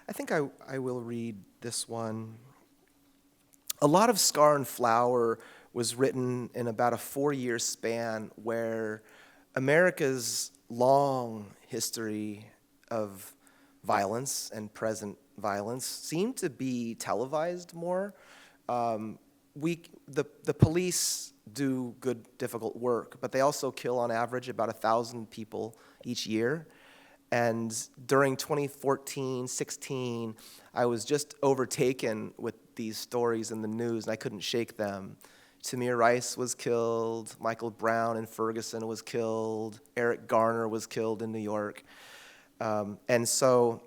I think I will read this one. A Lot of Scar and Flower was written in about a 4-year span where America's long history of violence and present violence seemed to be televised more. The police do good, difficult work, but they also kill on average about 1,000 people each year. And during 2014-16, I was just overtaken with these stories in the news, and I couldn't shake them. Tamir Rice was killed, Michael Brown in Ferguson was killed, Eric Garner was killed in New York. And so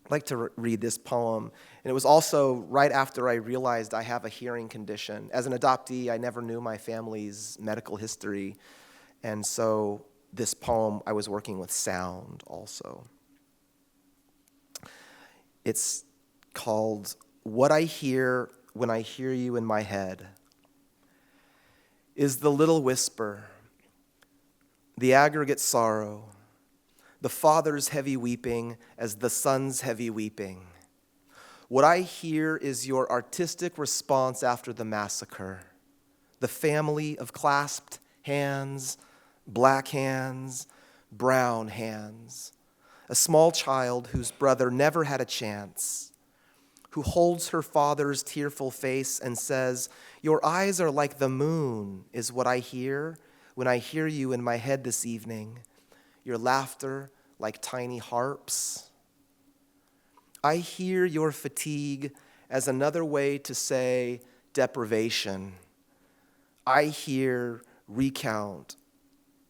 I'd like to read this poem. And it was also right after I realized I have a hearing condition. As an adoptee, I never knew my family's medical history. And so this poem, I was working with sound also. It's called What I Hear When I Hear You in My Head. Is the little whisper, the aggregate sorrow, the father's heavy weeping as the son's heavy weeping. What I hear is your artistic response after the massacre, the family of clasped hands, black hands, brown hands, a small child whose brother never had a chance, who holds her father's tearful face and says, "Your eyes are like the moon," is what I hear when I hear you in my head this evening, your laughter like tiny harps. I hear your fatigue as another way to say deprivation. I hear recount,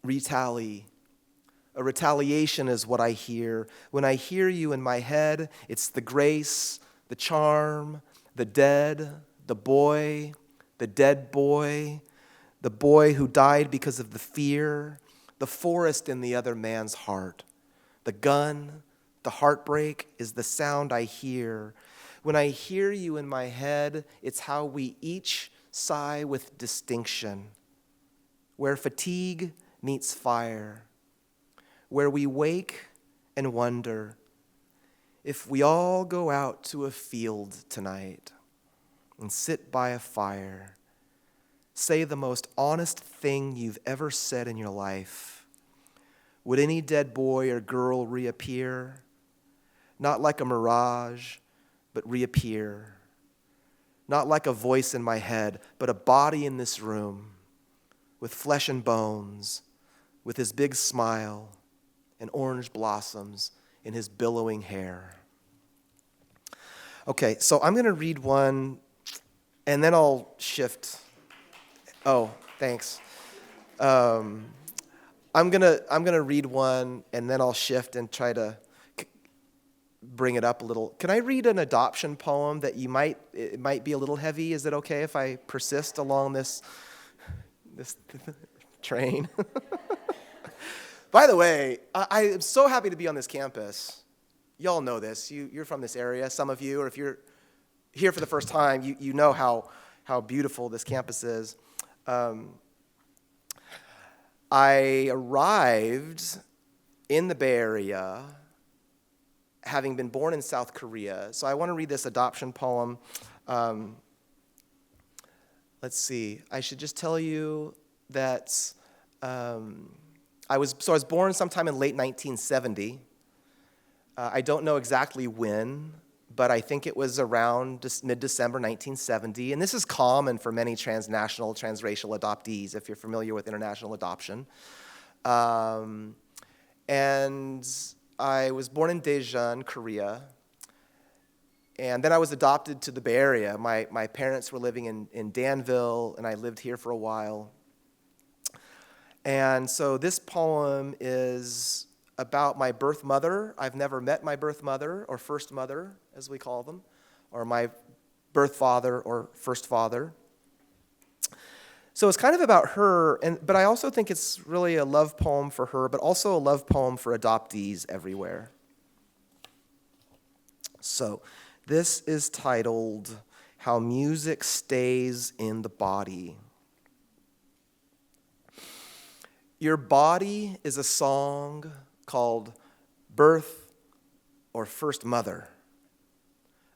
retally. A retaliation is what I hear. When I hear you in my head, it's the grace, the charm, the dead, the boy, the dead boy, the boy who died because of the fear, the forest in the other man's heart. The gun, the heartbreak is the sound I hear. When I hear you in my head, it's how we each sigh with distinction, where fatigue meets fire, where we wake and wonder if we all go out to a field tonight and sit by a fire, say the most honest thing you've ever said in your life. Would any dead boy or girl reappear? Not like a mirage, but reappear. Not like a voice in my head, but a body in this room, with flesh and bones, with his big smile and orange blossoms in his billowing hair. Okay, so I'm going to read one, and then I'll shift. Oh, thanks. I'm gonna read one, and then I'll shift and try to bring it up a little. Can I read an adoption poem that it might be a little heavy? Is it okay if I persist along this train? By the way, I am so happy to be on this campus. y'all know this. You're from this area, some of you, or if you're here for the first time, you know how beautiful this campus is. I arrived in the Bay Area having been born in South Korea. So I want to read this adoption poem. Let's see. I should just tell you that I was born sometime in late 1970. I don't know exactly when, but I think it was around mid-December 1970. And this is common for many transnational, transracial adoptees, if you're familiar with international adoption. And I was born in Daejeon, Korea. And then I was adopted to the Bay Area. My parents were living in Danville, and I lived here for a while. And so this poem is about my birth mother. I've never met my birth mother, or first mother, as we call them, or my birth father or first father. So it's kind of about her, but I also think it's really a love poem for her, but also a love poem for adoptees everywhere. So this is titled, How Music Stays in the Body. Your body is a song called Birth or First Mother,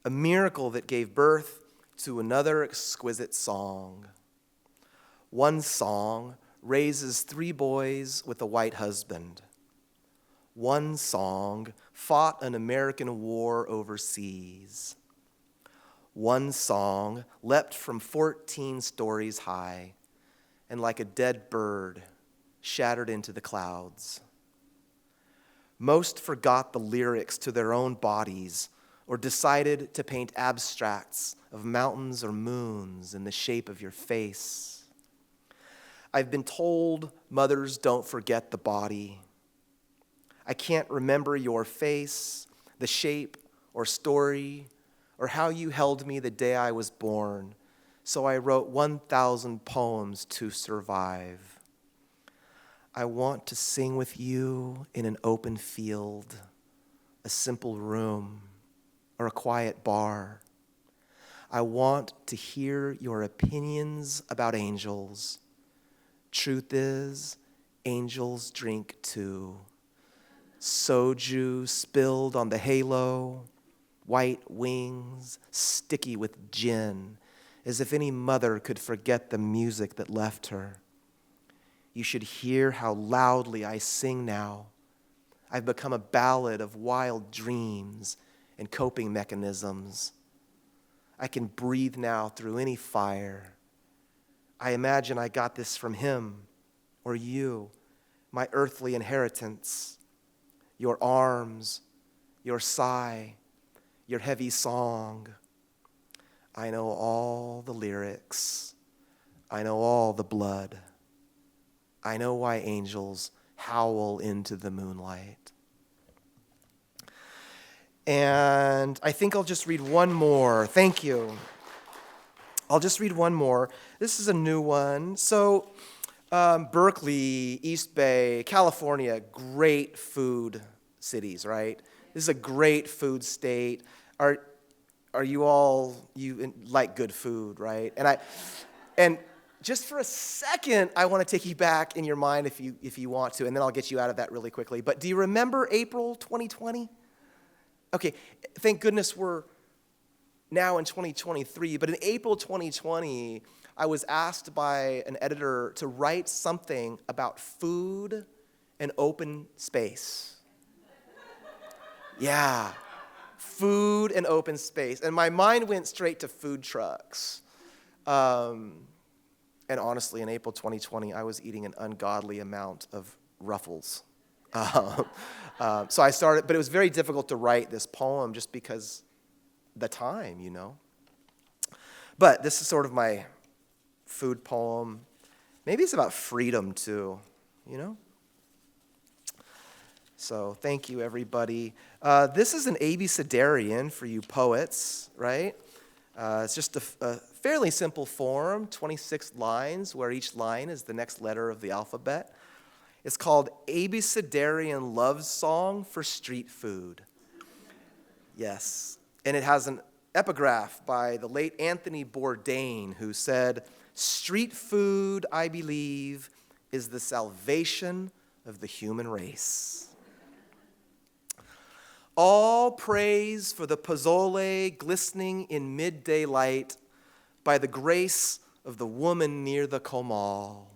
a miracle that gave birth to another exquisite song. One song raises 3 boys with a white husband. One song fought an American war overseas. One song leapt from 14 stories high and like a dead bird shattered into the clouds. Most forgot the lyrics to their own bodies or decided to paint abstracts of mountains or moons in the shape of your face. I've been told mothers don't forget the body. I can't remember your face, the shape or story, or how you held me the day I was born, so I wrote 1,000 poems to survive. I want to sing with you in an open field, a simple room, or a quiet bar. I want to hear your opinions about angels. Truth is, angels drink too. Soju spilled on the halo, white wings sticky with gin, as if any mother could forget the music that left her. You should hear how loudly I sing now. I've become a ballad of wild dreams and coping mechanisms. I can breathe now through any fire. I imagine I got this from him or you, my earthly inheritance. Your arms, your sigh, your heavy song. I know all the lyrics. I know all the blood. I know why angels howl into the moonlight. And I think I'll just read one more. Thank you. I'll just read one more. This is a new one. So, Berkeley, East Bay, California, great food cities, right? This is a great food state. Are you all, you like good food, right? And just for a second, I want to take you back in your mind if you want to, and then I'll get you out of that really quickly. But do you remember April 2020? Okay, thank goodness we're now in 2023, but in April 2020, I was asked by an editor to write something about food and open space. Yeah, food and open space. And my mind went straight to food trucks. And honestly, in April 2020, I was eating an ungodly amount of Ruffles. So I started, but it was very difficult to write this poem just because the time, you know. But this is sort of my food poem. Maybe it's about freedom too, you know. So thank you, everybody. This is an abecedarian for you poets, right? It's just a fairly simple form, 26 lines, where each line is the next letter of the alphabet. It's called Abecedarian Love Song for Street Food. Yes. And it has an epigraph by the late Anthony Bourdain, who said, "Street food, I believe, is the salvation of the human race." All praise for the pozole glistening in midday light by the grace of the woman near the comal.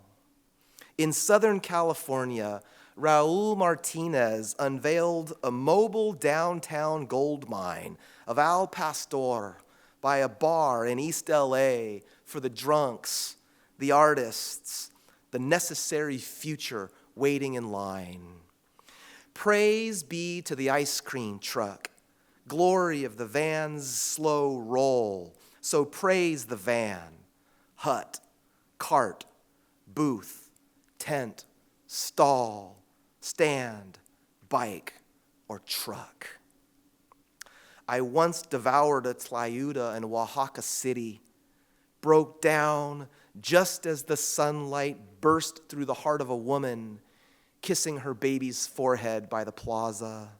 In Southern California, Raul Martinez unveiled a mobile downtown gold mine of al pastor by a bar in East LA for the drunks, the artists, the necessary future waiting in line. Praise be to the ice cream truck, glory of the van's slow roll. So praise the van, hut, cart, booth, tent, stall, stand, bike, or truck. I once devoured a tlayuda in Oaxaca City, broke down just as the sunlight burst through the heart of a woman kissing her baby's forehead by the plaza.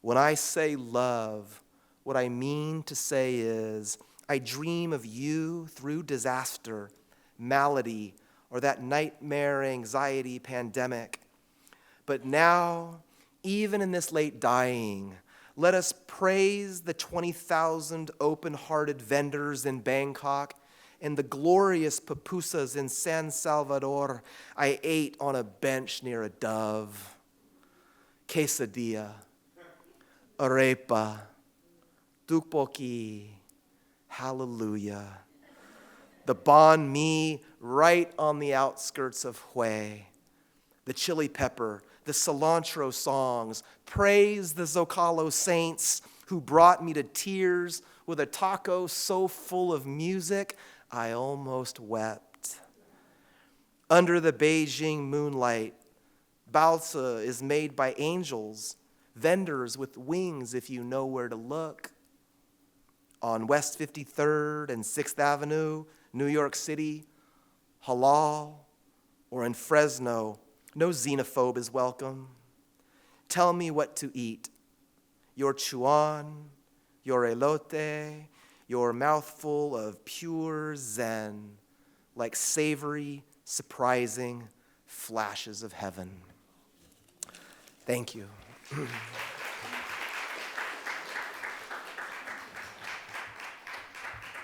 When I say love, what I mean to say is, I dream of you through disaster, malady, or that nightmare anxiety pandemic. But now, even in this late dying, let us praise the 20,000 open-hearted vendors in Bangkok and the glorious pupusas in San Salvador I ate on a bench near a dove. Quesadilla, arepa, tteokbokki, hallelujah. The banh mi right on the outskirts of Hue, the chili pepper, the cilantro songs, praise the Zocalo saints who brought me to tears with a taco so full of music, I almost wept. Under the Beijing moonlight, balsa is made by angels, vendors with wings if you know where to look. On West 53rd and 6th Avenue, New York City, halal, or in Fresno, no xenophobe is welcome. Tell me what to eat. Your chuan, your elote, your mouthful of pure zen, like savory, surprising flashes of heaven. Thank you.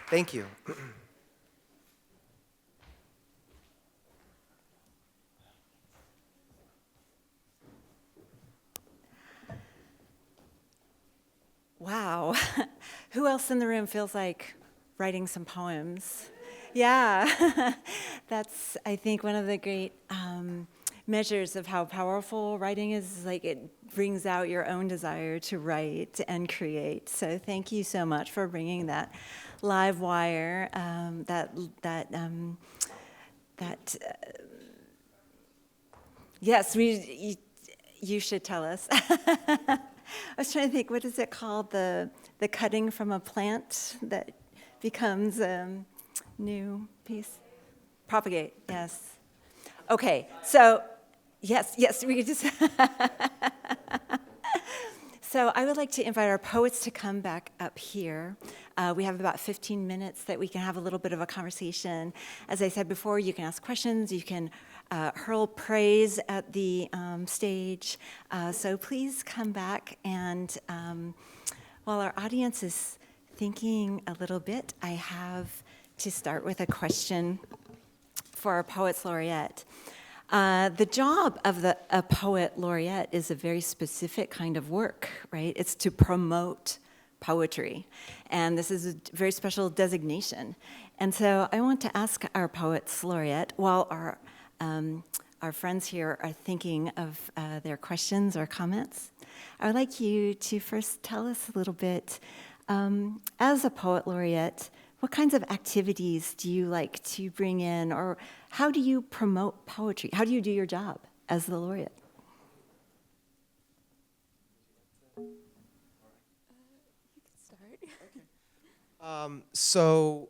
Thank you. Wow. Who else in the room feels like writing some poems? Yeah. That's, I think, one of the great measures of how powerful writing is. Like, it brings out your own desire to write and create. So thank you so much for bringing that live wire, yes, you should tell us. I was trying to think, what is it called? The cutting from a plant that becomes a new piece? Propagate, yes. Okay, so, yes, we could just... So I would like to invite our poets to come back up here. We have about 15 minutes that we can have a little bit of a conversation. As I said before, you can ask questions, you can hurl praise at the stage. So please come back, and while our audience is thinking a little bit, I have to start with a question for our Poets Laureate. The job of a Poet Laureate is a very specific kind of work, right? It's to promote poetry, and this is a very special designation. And so I want to ask our Poets Laureate, while our friends here are thinking of their questions or comments, I would like you to first tell us a little bit, as a Poet Laureate, what kinds of activities do you like to bring in, or how do you promote poetry? How do you do your job as the laureate? You can start.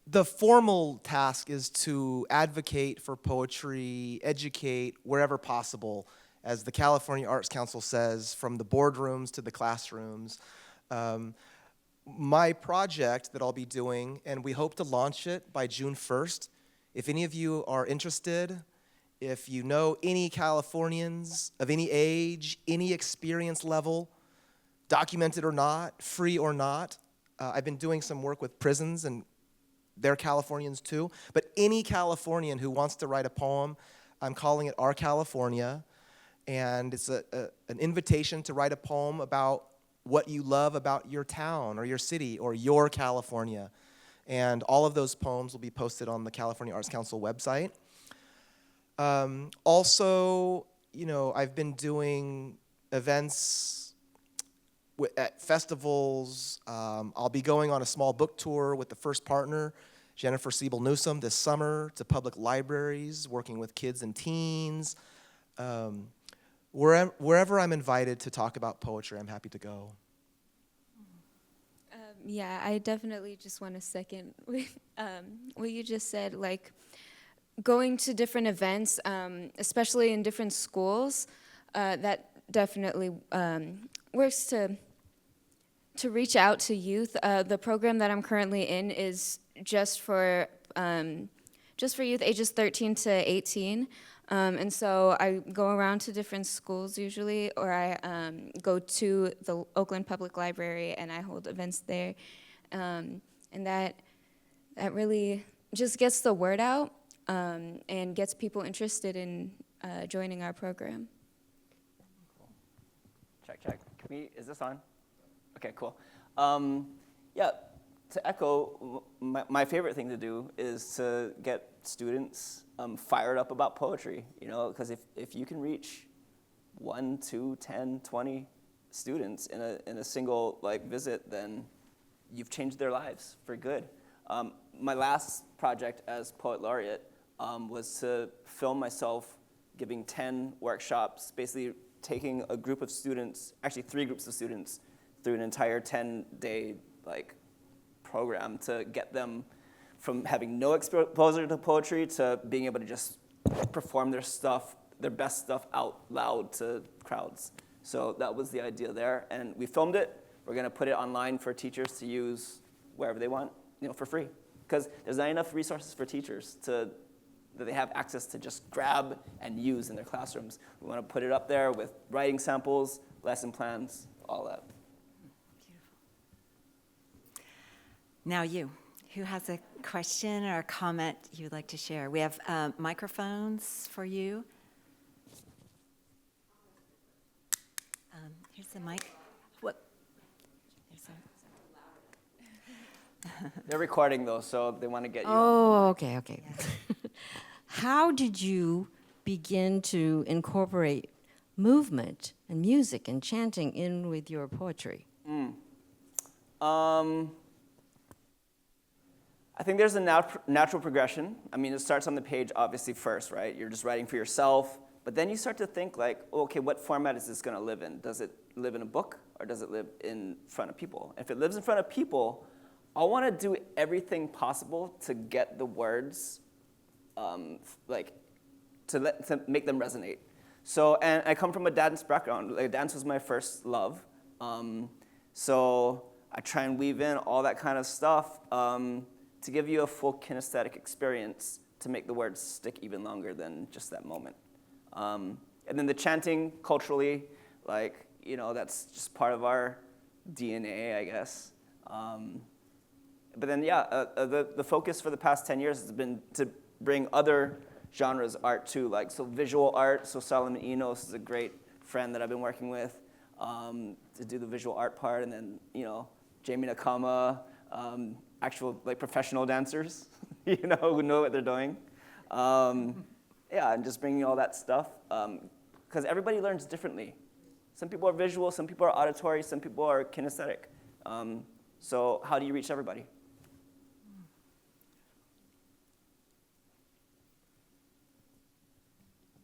The formal task is to advocate for poetry, educate wherever possible as the California Arts Council says, from the boardrooms to the classrooms. My project that I'll be doing, and we hope to launch it by June 1st. If any of you are interested, if you know any Californians of any age, any experience level, documented or not, free or not, I've been doing some work with prisons, and they're Californians too. But any Californian who wants to write a poem, I'm calling it Our California. And it's an invitation to write a poem about what you love about your town or your city or your California. And all of those poems will be posted on the California Arts Council website. Also, I've been doing events at festivals. I'll be going on a small book tour with the first partner, Jennifer Siebel Newsom, this summer to public libraries, working with kids and teens. Wherever I'm invited to talk about poetry, I'm happy to go. Yeah, I definitely just want to second what you just said, like going to different events, especially in different schools, that definitely works to reach out to youth. The program that I'm currently in is just for youth ages 13 to 18. And so I go around to different schools usually, or I go to the Oakland Public Library and I hold events there. And that really just gets the word out and gets people interested in joining our program. Check. Is this on? Okay, cool. Yeah, to echo, my favorite thing to do is to get students fired up about poetry, because if you can reach 1, 2, 10, 20 students in a single visit, then you've changed their lives for good. My last project as Poet Laureate was to film myself giving 10 workshops, basically taking a group of students, actually 3 groups of students, through an entire 10-day program to get them from having no exposure to poetry to being able to just perform their best stuff out loud to crowds. So that was the idea there, and we filmed it. We're gonna put it online for teachers to use wherever they want, for free, because there's not enough resources for teachers that they have access to just grab and use in their classrooms. We want to put it up there with writing samples, lesson plans, all that. Beautiful. Now who has a question or a comment you'd like to share? We have microphones for you. Here's the mic. What? They're recording though, so they want to get you. Oh, okay. How did you begin to incorporate movement and music and chanting in with your poetry? I think there's a natural progression. I mean, it starts on the page obviously first, right? You're just writing for yourself, but then you start to think okay, what format is this gonna live in? Does it live in a book or does it live in front of people? If it lives in front of people, I wanna do everything possible to get the words to make them resonate. So, and I come from a dance background. Dance was my first love. So I try and weave in all that kind of stuff to give you a full kinesthetic experience to make the words stick even longer than just that moment. And then the chanting culturally, that's just part of our DNA, I guess. But then, the focus for the past 10 years has been to bring other genres of art too, so visual art. So Solomon Enos is a great friend that I've been working with to do the visual art part, and then Jamie Nakama, actual professional dancers, who know what they're doing. And just bringing all that stuff because everybody learns differently. Some people are visual, some people are auditory, some people are kinesthetic. So how do you reach everybody?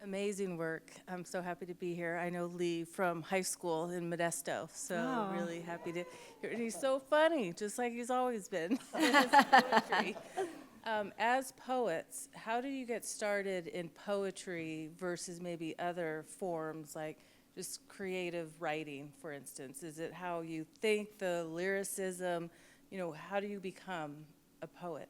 Amazing work. I'm so happy to be here. I know Lee from high school in Modesto, so really happy to hear. And he's so funny, just like he's always been. His poetry. As poets, how do you get started in poetry versus maybe other forms like just creative writing, for instance? Is it how you think, the lyricism? You know, how do you become a poet?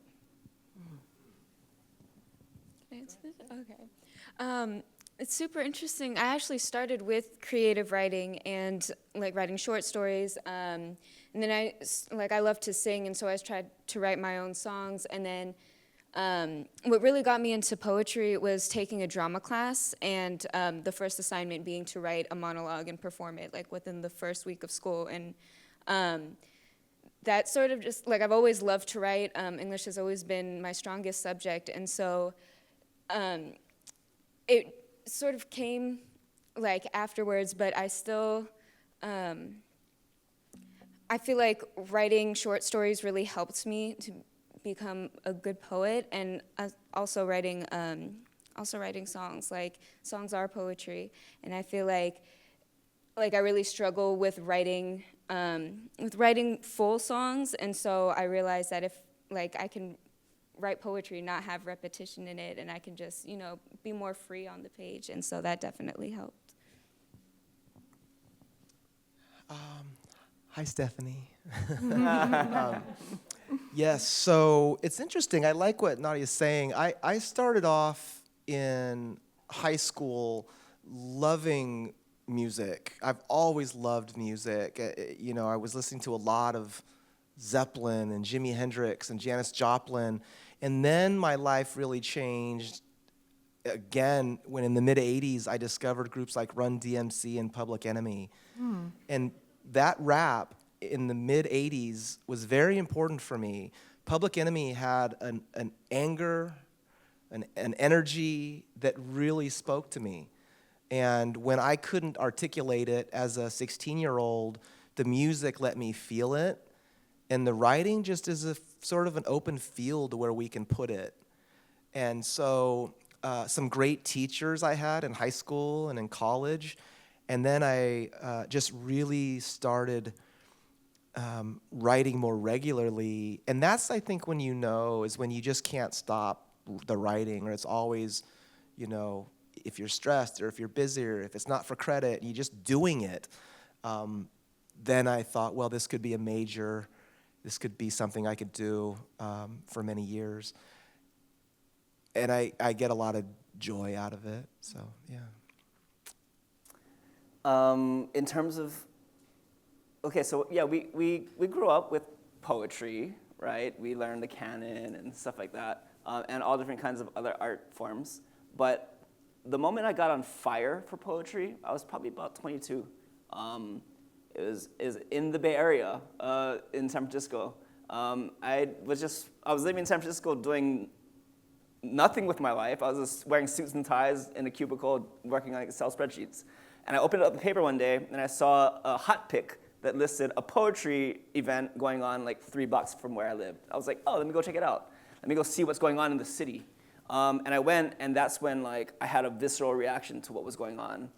Can I answer this? Okay. It's super interesting. I actually started with creative writing and like writing short stories. And then I love to sing, and so I tried to write my own songs. And then what really got me into poetry was taking a drama class, and the first assignment being to write a monologue and perform it like within the first week of school. And that sort of just like I've always loved to write. English has always been my strongest subject, and so it sort of came like afterwards, but I still, I feel like writing short stories really helped me to become a good poet, and also writing songs. Like songs are poetry, and I feel like I really struggle with writing full songs, and so I realized that if like I can write poetry, not have repetition in it, and I can just, you know, be more free on the page, and so that definitely helped. Hi, Stephanie. Yes, so it's interesting. I like what Nadia's saying. I started off in high school loving music. I've always loved music. You know, I was listening to a lot of Zeppelin and Jimi Hendrix and Janis Joplin. And then my life really changed again when in the mid-'80s I discovered groups like Run DMC and Public Enemy. And that rap in the mid-'80s was very important for me. Public Enemy had an anger, an energy that really spoke to me. And when I couldn't articulate it as a 16-year-old, the music let me feel it. And the writing just is a sort of an open field where we can put it. And so some great teachers I had in high school and in college. And then I just really started writing more regularly. And that's, I think, when you know, is when you just can't stop the writing, or it's always, you know, if you're stressed or if you're busy or if it's not for credit, and you're just doing it. Then I thought, well, this could be this could be something I could do for many years. And I get a lot of joy out of it, so yeah. In terms of, okay, so yeah, we grew up with poetry, right? We learned the canon and stuff like that, and all different kinds of other art forms. But the moment I got on fire for poetry, I was probably about 22. It was in the Bay Area, in San Francisco. I was living in San Francisco doing nothing with my life. I was just wearing suits and ties in a cubicle, working on Excel spreadsheets. And I opened up the paper one day, and I saw a hot pick that listed a poetry event going on like 3 blocks from where I lived. I was like, oh, let me go check it out. Let me go see what's going on in the city. And I went, and that's when like I had a visceral reaction to what was going on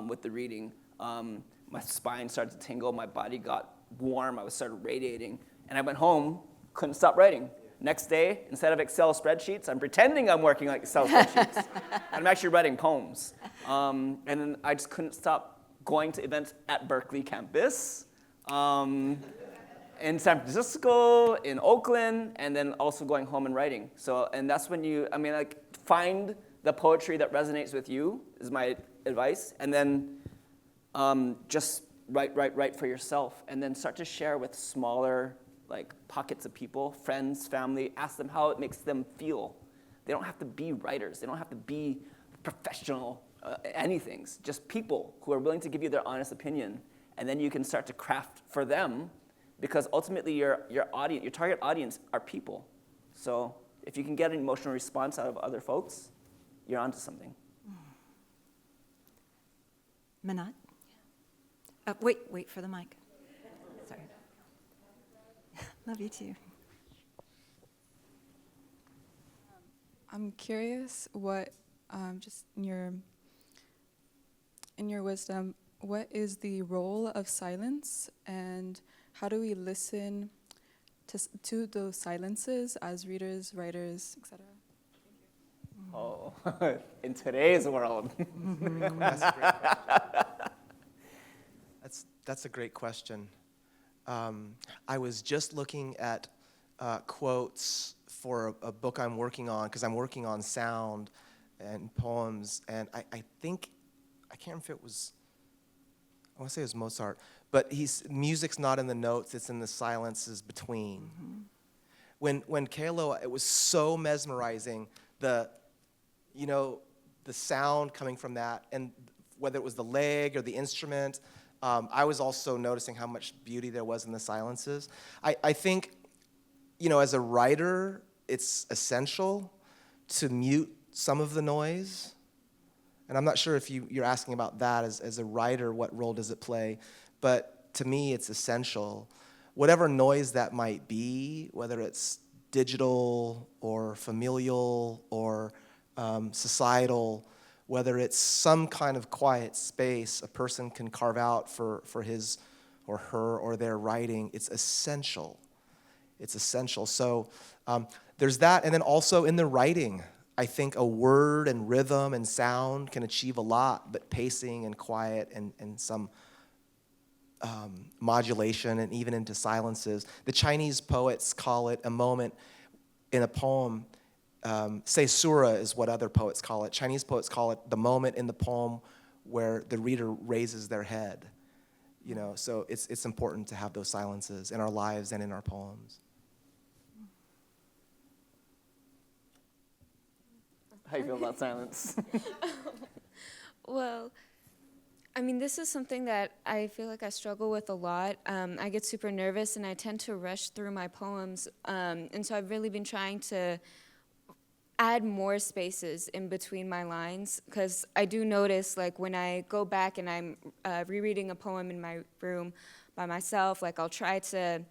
with the reading. My spine started to tingle, my body got warm, I started radiating, and I went home, couldn't stop writing. Next day, instead of Excel spreadsheets, I'm pretending I'm working on Excel spreadsheets, and I'm actually writing poems. And then I just couldn't stop going to events at Berkeley campus, in San Francisco, in Oakland, and then also going home and writing. So, and that's when find the poetry that resonates with you is my advice, and then just write for yourself, and then start to share with smaller pockets of people, friends, family. Ask them how it makes them feel. They don't have to be writers. They don't have to be professional anything. Just people who are willing to give you their honest opinion, and then you can start to craft for them, because ultimately your audience, your target audience, are people. So if you can get an emotional response out of other folks, you're onto something. Manat? Wait for the mic. Sorry. Love you too. I'm curious what, just in your wisdom, what is the role of silence, and how do we listen to those silences as readers, writers, etc.? Oh, in today's world. That's a great question. That's a great question. I was just looking at quotes for a book I'm working on, because I'm working on sound and poems, and I think, I can't remember if it was, I want to say it was Mozart, but music's not in the notes, it's in the silences between. When Kealoha, it was so mesmerizing, the sound coming from that, and whether it was the leg or the instrument, I was also noticing how much beauty there was in the silences. I think, as a writer, it's essential to mute some of the noise. And I'm not sure if you're asking about that as a writer, what role does it play? But to me, it's essential. Whatever noise that might be, whether it's digital or familial or societal, whether it's some kind of quiet space a person can carve out for his or her or their writing, it's essential. It's essential. So there's that. And then also in the writing, I think a word and rhythm and sound can achieve a lot, but pacing and quiet and some modulation and even into silences. The Chinese poets call it a moment in a poem. Caesura is what other poets call it. Chinese poets call it the moment in the poem where the reader raises their head. So it's important to have those silences in our lives and in our poems. How you feel about silence? Well, I mean, this is something that I feel like I struggle with a lot. I get super nervous and I tend to rush through my poems. And so I've really been trying to add more spaces in between my lines, because I do notice, like, when I go back and I'm rereading a poem in my room by myself, like, I'll try to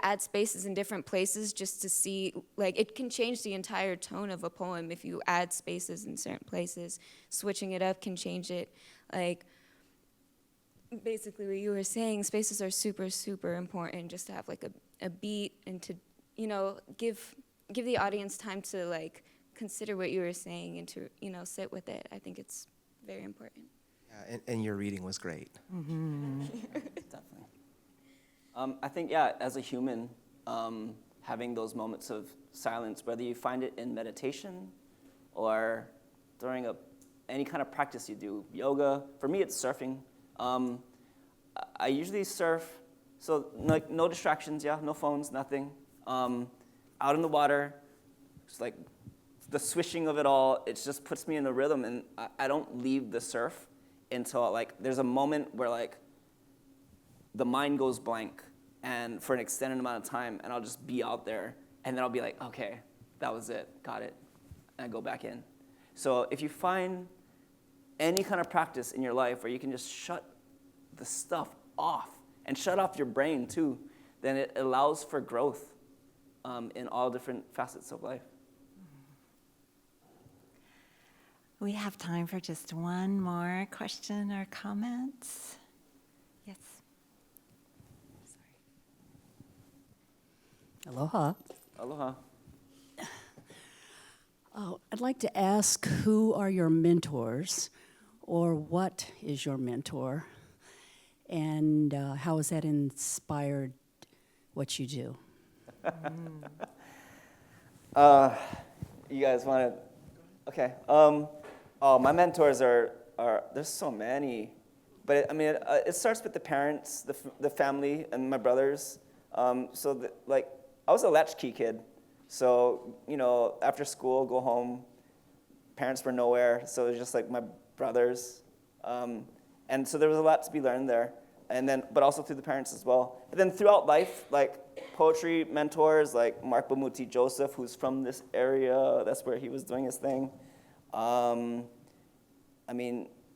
add spaces in different places just to see, like, it can change the entire tone of a poem if you add spaces in certain places. Switching it up can change it. Like, basically what you were saying, spaces are super, super important, just to have, like, a beat and to, give the audience time to, like, consider what you were saying and to, sit with it. I think it's very important. Yeah, and your reading was great. Definitely. I think, as a human, having those moments of silence, whether you find it in meditation or during any kind of practice you do, yoga. For me, it's surfing. I usually surf, so like no distractions, no phones, nothing. Out in the water, just like the swishing of it all, it just puts me in the rhythm, and I don't leave the surf until, like, there's a moment where, like, the mind goes blank and for an extended amount of time, and I'll just be out there, and then I'll be like, okay, that was it, got it, and I go back in. So if you find any kind of practice in your life where you can just shut the stuff off and shut off your brain too, then it allows for growth in all different facets of life. We have time for just one more question or comments. Yes. Aloha. Aloha. Oh, I'd like to ask, who are your mentors, or what is your mentor, and how has that inspired what you do? You guys want to? Okay. My mentors are there's so many, but it starts with the parents, the family, and my brothers. I was a latchkey kid. So, after school, go home. Parents were nowhere, so it was just like my brothers. And so there was a lot to be learned there. But also through the parents as well. But then throughout life, like poetry mentors, like Mark Bamuti Joseph, who's from this area, that's where he was doing his thing.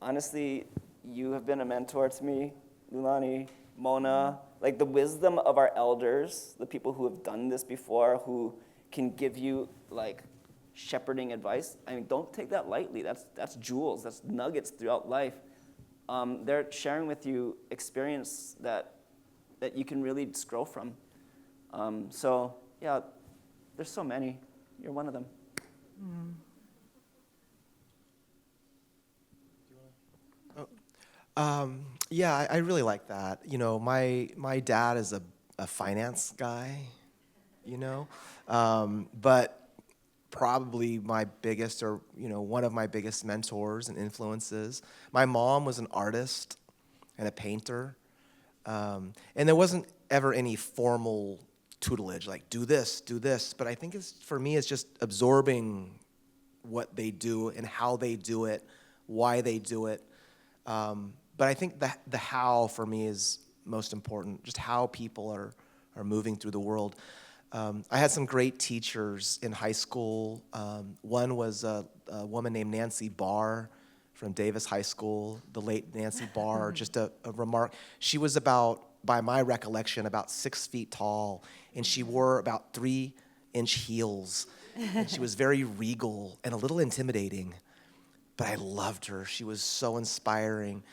Honestly, you have been a mentor to me, Lulani, Mona. Like the wisdom of our elders, the people who have done this before, who can give you like shepherding advice. Don't take that lightly. That's jewels. That's nuggets throughout life. They're sharing with you experience that you can really just grow from. So yeah, there's so many. You're one of them. Yeah, I really like that. You know, my dad is a finance guy, you know, but probably my biggest, or one of my biggest mentors and influences. My mom was an artist and a painter, and there wasn't ever any formal tutelage like do this, but I think for me it's just absorbing what they do and how they do it, why they do it. But I think the how for me is most important, just how people are moving through the world. I had some great teachers in high school. One was a woman named Nancy Barr from Davis High School, the late Nancy Barr, just a remark. She was about, by my recollection, about 6 feet tall, and she wore about 3-inch heels. And she was very regal and a little intimidating, but I loved her. She was so inspiring.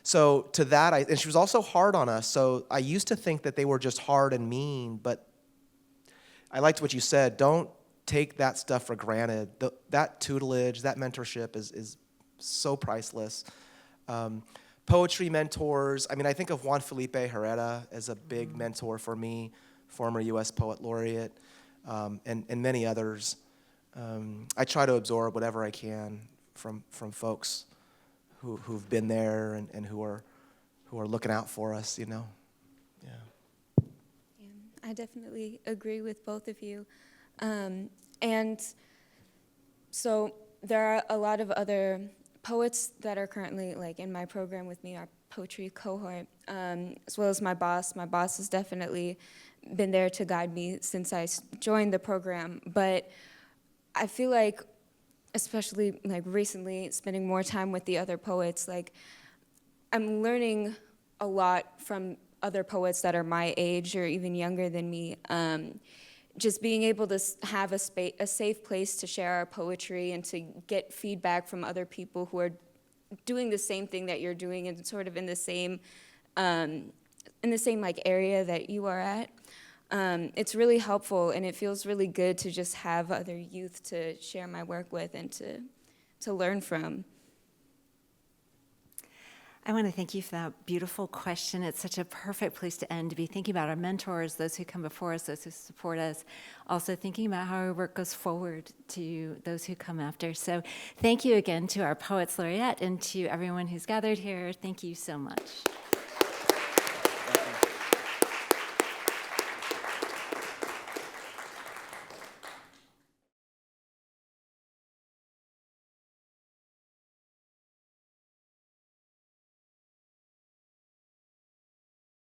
So to that, and she was also hard on us. So I used to think that they were just hard and mean, but I liked what you said. Don't take that stuff for granted. That tutelage, that mentorship is so priceless. Poetry mentors, I mean, I think of Juan Felipe Herrera as a big mentor for me, former U.S. Poet Laureate, and many others. I try to absorb whatever I can from folks who've been there and who are looking out for us, Yeah. I definitely agree with both of you. And so there are a lot of other poets that are currently like in my program with me, our poetry cohort, as well as my boss. My boss has definitely been there to guide me since I joined the program. But I feel like, especially like recently, spending more time with the other poets, like I'm learning a lot from other poets that are my age or even younger than me. Just being able to have a safe place to share our poetry and to get feedback from other people who are doing the same thing that you're doing and sort of in the same like area that you are at. It's really helpful, and it feels really good to just have other youth to share my work with and to learn from. I want to thank you for that beautiful question. It's such a perfect place to end, to be thinking about our mentors, those who come before us, those who support us, also thinking about how our work goes forward to those who come after. So thank you again to our Poets Laureate and to everyone who's gathered here. Thank you so much.